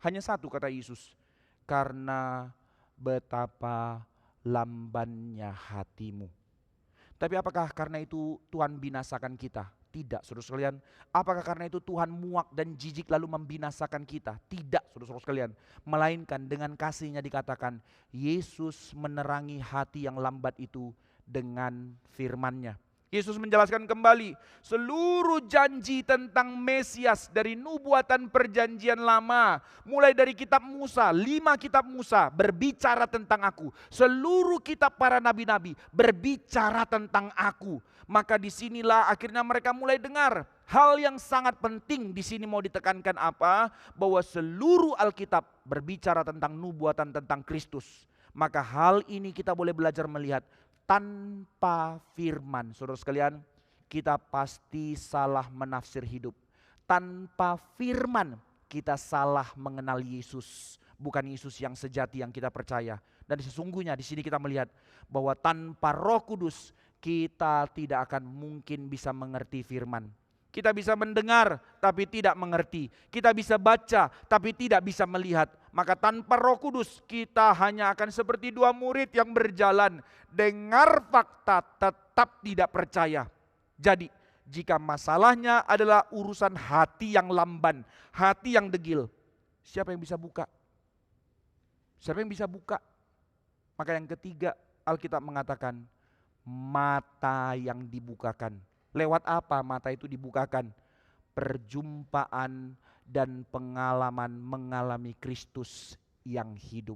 Hanya satu kata Yesus, karena betapa lambannya hatimu. Tapi apakah karena itu Tuhan binasakan kita? Tidak, saudara sekalian. Apakah karena itu Tuhan muak dan jijik lalu membinasakan kita? Tidak, saudara sekalian. Melainkan dengan kasih-Nya dikatakan, Yesus menerangi hati yang lambat itu dengan firman-Nya. Yesus menjelaskan kembali seluruh janji tentang Mesias dari nubuatan perjanjian lama. Mulai dari kitab Musa, 5 kitab Musa berbicara tentang aku. Seluruh kitab para nabi-nabi berbicara tentang aku. Maka disinilah akhirnya mereka mulai dengar. Hal yang sangat penting di sini mau ditekankan apa? Bahwa seluruh Alkitab berbicara tentang nubuatan tentang Kristus. Maka hal ini kita boleh belajar melihat. Tanpa firman, saudara sekalian, kita pasti salah menafsir hidup. Tanpa firman, kita salah mengenal Yesus. Bukan Yesus yang sejati yang kita percaya. Dan sesungguhnya di sini kita melihat bahwa tanpa Roh Kudus, kita tidak akan mungkin bisa mengerti firman. Kita bisa mendengar tapi tidak mengerti. Kita bisa baca tapi tidak bisa melihat. Maka tanpa Roh Kudus kita hanya akan seperti 2 murid yang berjalan. Dengar fakta tetap tidak percaya. Jadi jika masalahnya adalah urusan hati yang lamban, hati yang degil, siapa yang bisa buka? Siapa yang bisa buka? Maka yang ketiga Alkitab mengatakan mata yang dibukakan. Lewat apa mata itu dibukakan? Perjumpaan dan pengalaman mengalami Kristus yang hidup.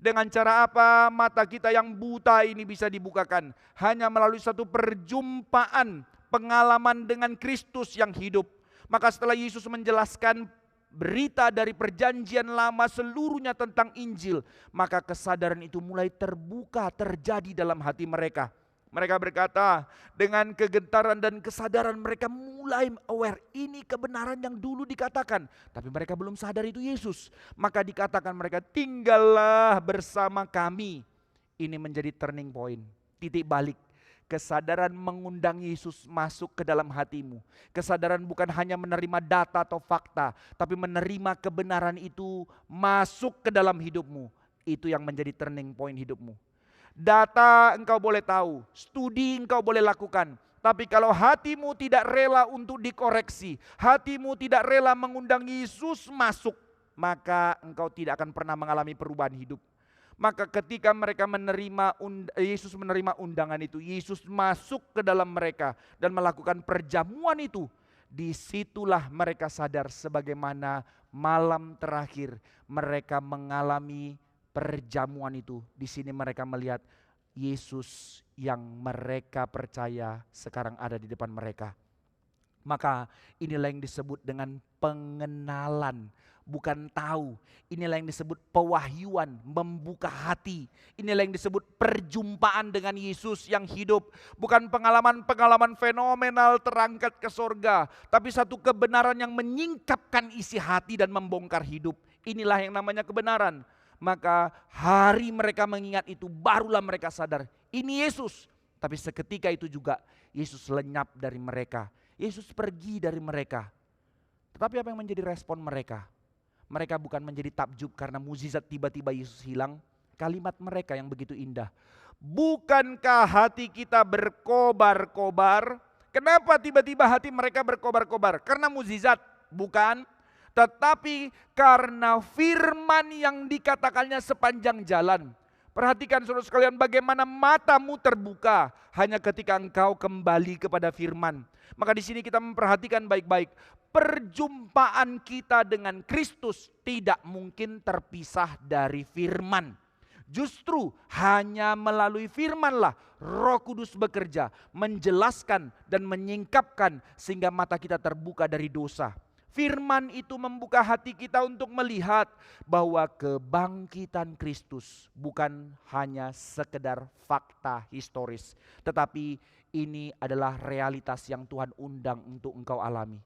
Dengan cara apa mata kita yang buta ini bisa dibukakan? Hanya melalui satu perjumpaan, pengalaman dengan Kristus yang hidup. Maka setelah Yesus menjelaskan berita dari perjanjian lama seluruhnya tentang Injil, maka kesadaran itu mulai terbuka terjadi dalam hati mereka. Mereka berkata, dengan kegentaran dan kesadaran mereka mulai aware, ini kebenaran yang dulu dikatakan. Tapi mereka belum sadar itu Yesus. Maka dikatakan mereka, tinggallah bersama kami. Ini menjadi turning point, titik balik. Kesadaran mengundang Yesus masuk ke dalam hatimu. Kesadaran bukan hanya menerima data atau fakta, tapi menerima kebenaran itu masuk ke dalam hidupmu. Itu yang menjadi turning point hidupmu. Data engkau boleh tahu, studi engkau boleh lakukan. Tapi kalau hatimu tidak rela untuk dikoreksi, hatimu tidak rela mengundang Yesus masuk, maka engkau tidak akan pernah mengalami perubahan hidup. Maka ketika mereka Yesus menerima undangan itu, Yesus masuk ke dalam mereka dan melakukan perjamuan itu. Disitulah mereka sadar sebagaimana malam terakhir mereka mengalami perjamuan itu. Di sini mereka melihat Yesus yang mereka percaya sekarang ada di depan mereka. Maka inilah yang disebut dengan pengenalan. Bukan tahu, inilah yang disebut pewahyuan, membuka hati. Inilah yang disebut perjumpaan dengan Yesus yang hidup. Bukan pengalaman-pengalaman fenomenal terangkat ke sorga, tapi satu kebenaran yang menyingkapkan isi hati dan membongkar hidup. Inilah yang namanya kebenaran. Maka hari mereka mengingat itu, barulah mereka sadar, ini Yesus. Tapi seketika itu juga Yesus lenyap dari mereka. Yesus pergi dari mereka. Tetapi apa yang menjadi respon mereka? Mereka bukan menjadi takjub karena mukjizat tiba-tiba Yesus hilang. Kalimat mereka yang begitu indah. Bukankah hati kita berkobar-kobar? Kenapa tiba-tiba hati mereka berkobar-kobar? Karena mukjizat? Bukan. Tetapi karena firman yang dikatakannya sepanjang jalan. Perhatikan saudara sekalian bagaimana matamu terbuka hanya ketika engkau kembali kepada firman. Maka di sini kita memperhatikan baik-baik. Perjumpaan kita dengan Kristus tidak mungkin terpisah dari firman. Justru hanya melalui firmanlah Roh Kudus bekerja, menjelaskan dan menyingkapkan sehingga mata kita terbuka dari dosa. Firman itu membuka hati kita untuk melihat bahwa kebangkitan Kristus bukan hanya sekedar fakta historis, tetapi ini adalah realitas yang Tuhan undang untuk engkau alami.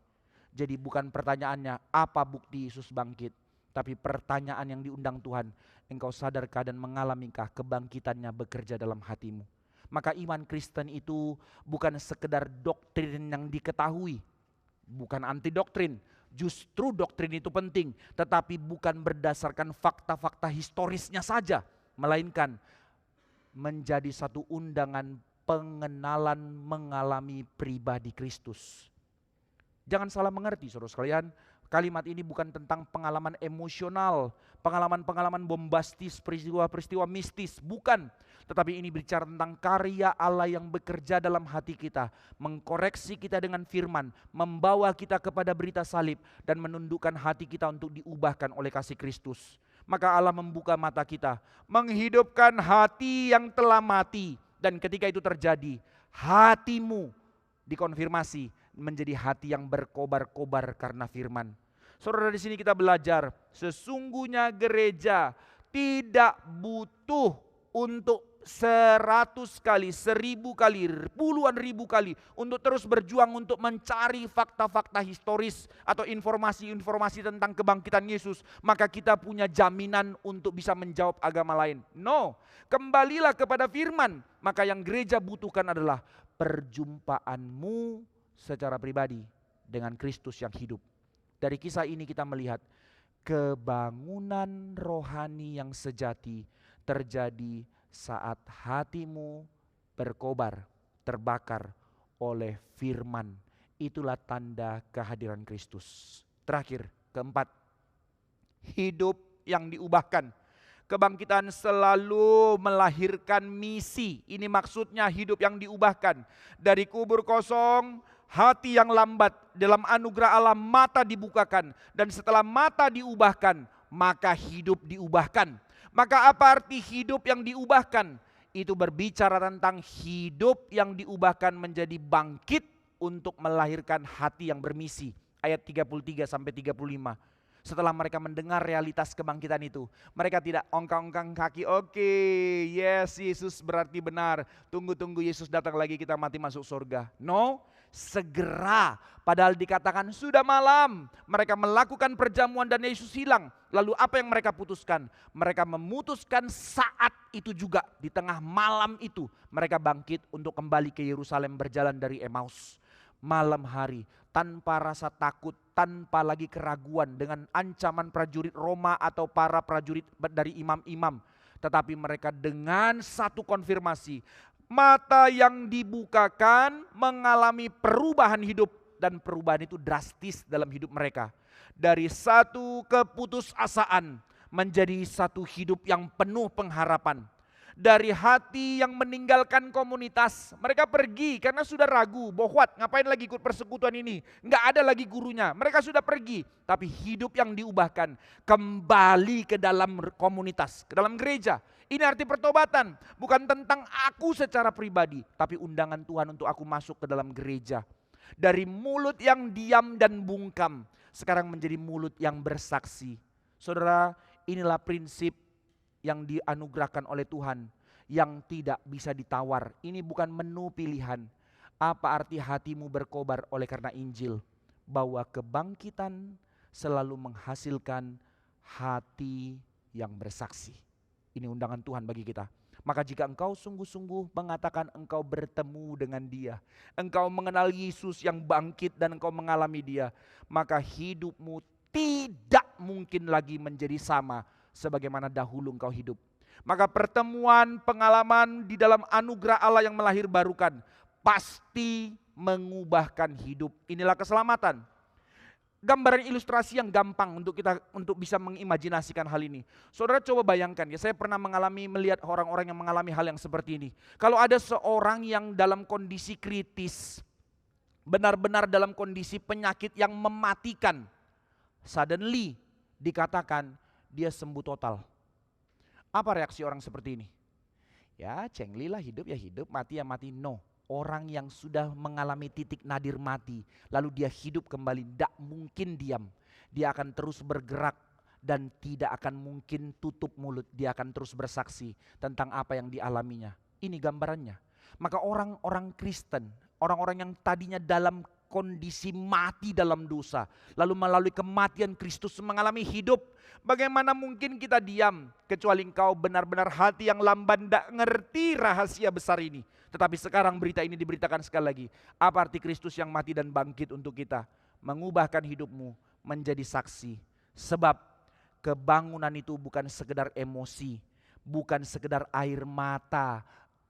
Jadi bukan pertanyaannya apa bukti Yesus bangkit, tapi pertanyaan yang diundang Tuhan, engkau sadarkah dan mengalamikah kebangkitannya bekerja dalam hatimu. Maka iman Kristen itu bukan sekedar doktrin yang diketahui, bukan anti doktrin. Justru doktrin itu penting, tetapi bukan berdasarkan fakta-fakta historisnya saja, melainkan menjadi satu undangan pengenalan mengalami pribadi Kristus. Jangan salah mengerti saudara sekalian, kalimat ini bukan tentang pengalaman emosional, pengalaman-pengalaman bombastis, peristiwa-peristiwa mistis, bukan. Tetapi ini bicara tentang karya Allah yang bekerja dalam hati kita, mengkoreksi kita dengan firman, membawa kita kepada berita salib, dan menundukkan hati kita untuk diubahkan oleh kasih Kristus. Maka Allah membuka mata kita, menghidupkan hati yang telah mati. Dan ketika itu terjadi, hatimu dikonfirmasi menjadi hati yang berkobar-kobar karena firman. Saudara, di sini kita belajar, sesungguhnya gereja tidak butuh untuk 100 kali, 1000 kali, puluhan ribu kali untuk terus berjuang untuk mencari fakta-fakta historis atau informasi-informasi tentang kebangkitan Yesus. Maka kita punya jaminan untuk bisa menjawab agama lain. No, kembalilah kepada firman. Maka yang gereja butuhkan adalah perjumpaanmu secara pribadi dengan Kristus yang hidup. Dari kisah ini kita melihat kebangunan rohani yang sejati terjadi saat hatimu berkobar, terbakar oleh firman. Itulah tanda kehadiran Kristus. Terakhir, keempat, hidup yang diubahkan. Kebangkitan selalu melahirkan misi. Ini maksudnya hidup yang diubahkan. Dari kubur kosong, hati yang lambat, dalam anugerah Allah mata dibukakan. Dan setelah mata diubahkan, maka hidup diubahkan. Maka apa arti hidup yang diubahkan? Itu berbicara tentang hidup yang diubahkan menjadi bangkit untuk melahirkan hati yang bermisi. Ayat 33 sampai 35. Setelah mereka mendengar realitas kebangkitan itu, mereka tidak ongkang-ongkang kaki, oke, yes, Yesus berarti benar. Tunggu-tunggu Yesus datang lagi, kita mati masuk surga. No, segera. Padahal dikatakan sudah malam. Mereka melakukan perjamuan dan Yesus hilang. Lalu apa yang mereka putuskan? Mereka memutuskan saat itu juga, di tengah malam itu, mereka bangkit untuk kembali ke Yerusalem, berjalan dari Emmaus. Malam hari, tanpa rasa takut, tanpa lagi keraguan dengan ancaman prajurit Roma atau para prajurit dari imam-imam. Tetapi mereka dengan satu konfirmasi, mata yang dibukakan mengalami perubahan hidup, dan perubahan itu drastis dalam hidup mereka. Dari satu keputusasaan menjadi satu hidup yang penuh pengharapan. Dari hati yang meninggalkan komunitas, mereka pergi karena sudah ragu, bohwat, ngapain lagi ikut persekutuan ini? Nggak ada lagi gurunya, mereka sudah pergi. Tapi hidup yang diubahkan, kembali ke dalam komunitas, ke dalam gereja. Ini arti pertobatan, bukan tentang aku secara pribadi, tapi undangan Tuhan untuk aku masuk ke dalam gereja. Dari mulut yang diam dan bungkam, sekarang menjadi mulut yang bersaksi. Saudara, inilah prinsip yang dianugerahkan oleh Tuhan, yang tidak bisa ditawar. Ini bukan menu pilihan. Apa arti hatimu berkobar oleh karena Injil? Bahwa kebangkitan selalu menghasilkan hati yang bersaksi. Ini undangan Tuhan bagi kita. Maka jika engkau sungguh-sungguh mengatakan engkau bertemu dengan Dia, engkau mengenal Yesus yang bangkit dan engkau mengalami Dia, maka hidupmu tidak mungkin lagi menjadi sama sebagaimana dahulu engkau hidup. Maka pertemuan pengalaman di dalam anugerah Allah yang melahirbarukan pasti mengubahkan hidup. Inilah keselamatan. Gambaran ilustrasi yang gampang untuk kita untuk bisa mengimajinasikan hal ini. Saudara coba bayangkan ya, saya pernah melihat orang-orang yang mengalami hal yang seperti ini. Kalau ada seorang yang dalam kondisi kritis, benar-benar dalam kondisi penyakit yang mematikan, suddenly dikatakan dia sembuh total. Apa reaksi orang seperti ini? Ya cenglilah, hidup ya hidup, mati ya mati. No. Orang yang sudah mengalami titik nadir mati, lalu dia hidup kembali, tidak mungkin diam. Dia akan terus bergerak dan tidak akan mungkin tutup mulut. Dia akan terus bersaksi tentang apa yang dialaminya. Ini gambarannya. Maka orang-orang Kristen, orang-orang yang tadinya dalam kondisi mati dalam dosa, lalu melalui kematian Kristus mengalami hidup. Bagaimana mungkin kita diam, kecuali engkau benar-benar hati yang lamban, tidak ngerti rahasia besar ini. Tetapi sekarang berita ini diberitakan sekali lagi. Apa arti Kristus yang mati dan bangkit untuk kita? Mengubahkan hidupmu menjadi saksi. Sebab kebangunan itu bukan sekedar emosi, bukan sekedar air mata,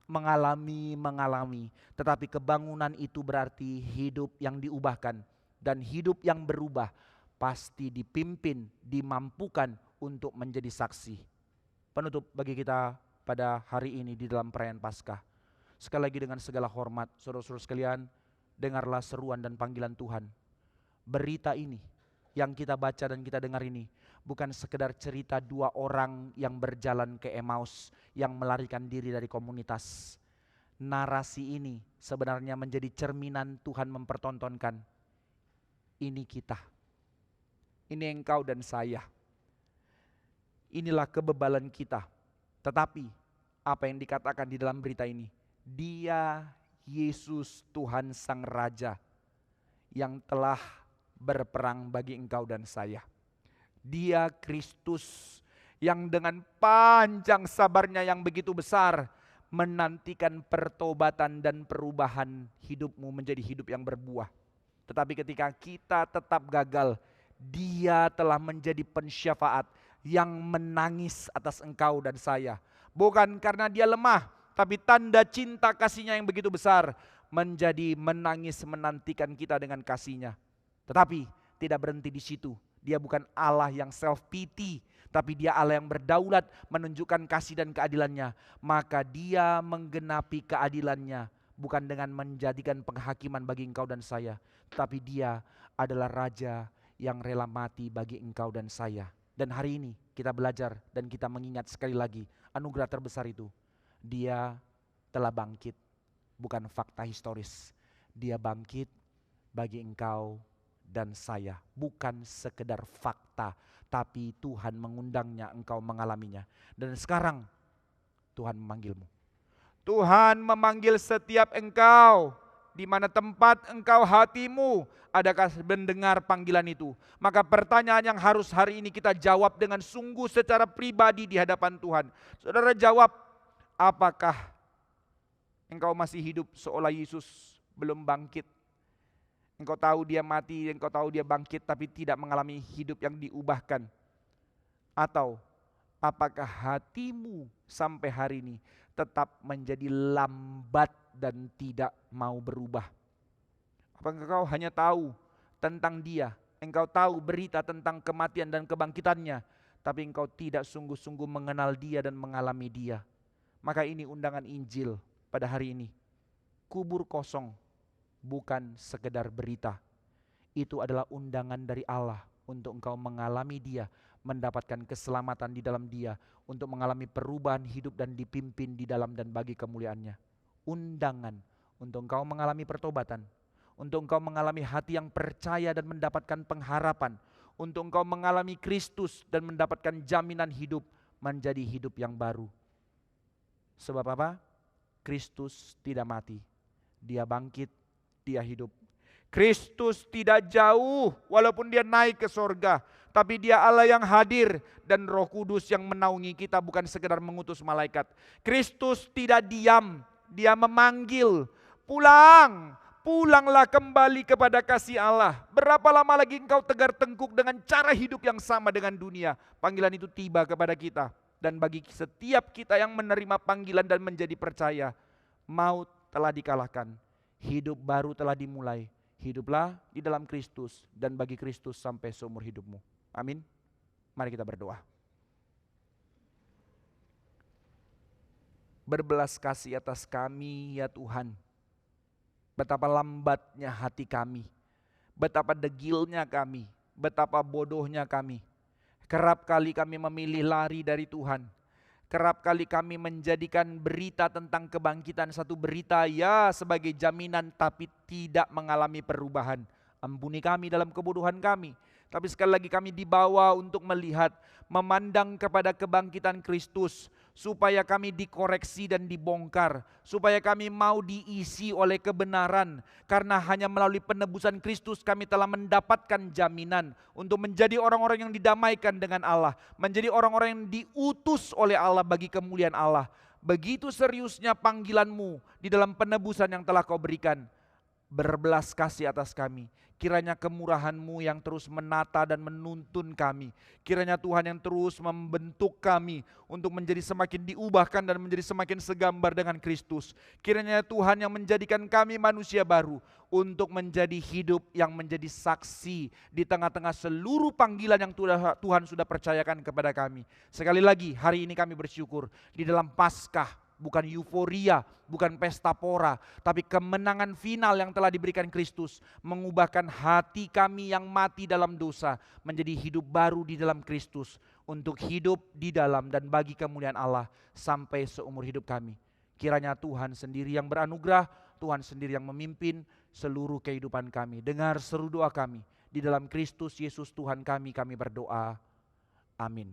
mengalami. Tetapi kebangunan itu berarti hidup yang diubahkan. Dan hidup yang berubah pasti dipimpin, dimampukan untuk menjadi saksi. Penutup bagi kita pada hari ini di dalam perayaan Paskah. Sekali lagi dengan segala hormat, saudara-saudara sekalian, dengarlah seruan dan panggilan Tuhan. Berita ini yang kita baca dan kita dengar ini bukan sekedar cerita dua orang yang berjalan ke Emmaus, yang melarikan diri dari komunitas. Narasi ini sebenarnya menjadi cerminan Tuhan mempertontonkan. Ini kita. Ini engkau dan saya. Inilah kebebalan kita. Tetapi apa yang dikatakan di dalam berita ini? Dia Yesus Tuhan Sang Raja yang telah berperang bagi engkau dan saya. Dia Kristus yang dengan panjang sabarnya yang begitu besar menantikan pertobatan dan perubahan hidupmu menjadi hidup yang berbuah. Tetapi ketika kita tetap gagal, Dia telah menjadi pensyafaat yang menangis atas engkau dan saya. Bukan karena Dia lemah, tapi tanda cinta kasih-Nya yang begitu besar menjadi menangis menantikan kita dengan kasih-Nya. Tetapi tidak berhenti di situ. Dia bukan Allah yang self pity, tapi Dia Allah yang berdaulat menunjukkan kasih dan keadilan-Nya. Maka Dia menggenapi keadilan-Nya bukan dengan menjadikan penghakiman bagi engkau dan saya, tapi Dia adalah Raja yang rela mati bagi engkau dan saya. Dan hari ini kita belajar dan kita mengingat sekali lagi anugerah terbesar itu. Dia telah bangkit, bukan fakta historis. Dia bangkit bagi engkau dan saya, bukan sekedar fakta, tapi Tuhan mengundangnya, engkau mengalaminya. Dan sekarang Tuhan memanggilmu. Tuhan memanggil setiap engkau di mana tempat engkau hatimu, adakah mendengar panggilan itu? Maka pertanyaan yang harus hari ini kita jawab dengan sungguh secara pribadi di hadapan Tuhan. Saudara jawab, apakah engkau masih hidup seolah Yesus belum bangkit? Engkau tahu dia mati, engkau tahu dia bangkit, tapi tidak mengalami hidup yang diubahkan. Atau apakah hatimu sampai hari ini tetap menjadi lambat dan tidak mau berubah? Apakah engkau hanya tahu tentang dia, engkau tahu berita tentang kematian dan kebangkitannya, tapi engkau tidak sungguh-sungguh mengenal dia dan mengalami dia? Maka ini undangan Injil pada hari ini. Kubur kosong bukan sekedar berita. Itu adalah undangan dari Allah untuk engkau mengalami dia, mendapatkan keselamatan di dalam dia, untuk mengalami perubahan hidup dan dipimpin di dalam dan bagi kemuliaannya. Undangan untuk engkau mengalami pertobatan, untuk engkau mengalami hati yang percaya dan mendapatkan pengharapan, untuk engkau mengalami Kristus dan mendapatkan jaminan hidup menjadi hidup yang baru. Sebab apa? Kristus tidak mati, dia bangkit, dia hidup. Kristus tidak jauh walaupun dia naik ke sorga, tapi dia Allah yang hadir dan Roh Kudus yang menaungi kita, bukan sekedar mengutus malaikat. Kristus tidak diam, dia memanggil, pulang, pulanglah kembali kepada kasih Allah. Berapa lama lagi engkau tegar tengkuk dengan cara hidup yang sama dengan dunia? Panggilan itu tiba kepada kita. Dan bagi setiap kita yang menerima panggilan dan menjadi percaya, maut telah dikalahkan, hidup baru telah dimulai. Hiduplah di dalam Kristus dan bagi Kristus sampai seumur hidupmu. Amin. Mari kita berdoa. Berbelas kasih atas kami ya Tuhan. Betapa lambatnya hati kami, betapa degilnya kami, betapa bodohnya kami. Kerap kali kami memilih lari dari Tuhan. Kerap kali kami menjadikan berita tentang kebangkitan satu berita ya sebagai jaminan, tapi tidak mengalami perubahan. Ampuni kami dalam kebodohan kami. Tapi sekali lagi kami dibawa untuk melihat, memandang kepada kebangkitan Kristus, supaya kami dikoreksi dan dibongkar, supaya kami mau diisi oleh kebenaran, karena hanya melalui penebusan Kristus kami telah mendapatkan jaminan untuk menjadi orang-orang yang didamaikan dengan Allah, menjadi orang-orang yang diutus oleh Allah bagi kemuliaan Allah. Begitu seriusnya panggilanmu di dalam penebusan yang telah kau berikan. Berbelas kasih atas kami. Kiranya kemurahan-Mu yang terus menata dan menuntun kami. Kiranya Tuhan yang terus membentuk kami untuk menjadi semakin diubahkan dan menjadi semakin segambar dengan Kristus. Kiranya Tuhan yang menjadikan kami manusia baru untuk menjadi hidup yang menjadi saksi di tengah-tengah seluruh panggilan yang Tuhan sudah percayakan kepada kami. Sekali lagi hari ini kami bersyukur di dalam Paskah. Bukan euforia, bukan pesta pora, tapi kemenangan final yang telah diberikan Kristus, mengubahkan hati kami yang mati dalam dosa menjadi hidup baru di dalam Kristus, untuk hidup di dalam dan bagi kemuliaan Allah sampai seumur hidup kami. Kiranya Tuhan sendiri yang beranugerah, Tuhan sendiri yang memimpin seluruh kehidupan kami. Dengar seru doa kami, di dalam Kristus Yesus Tuhan kami berdoa. Amin.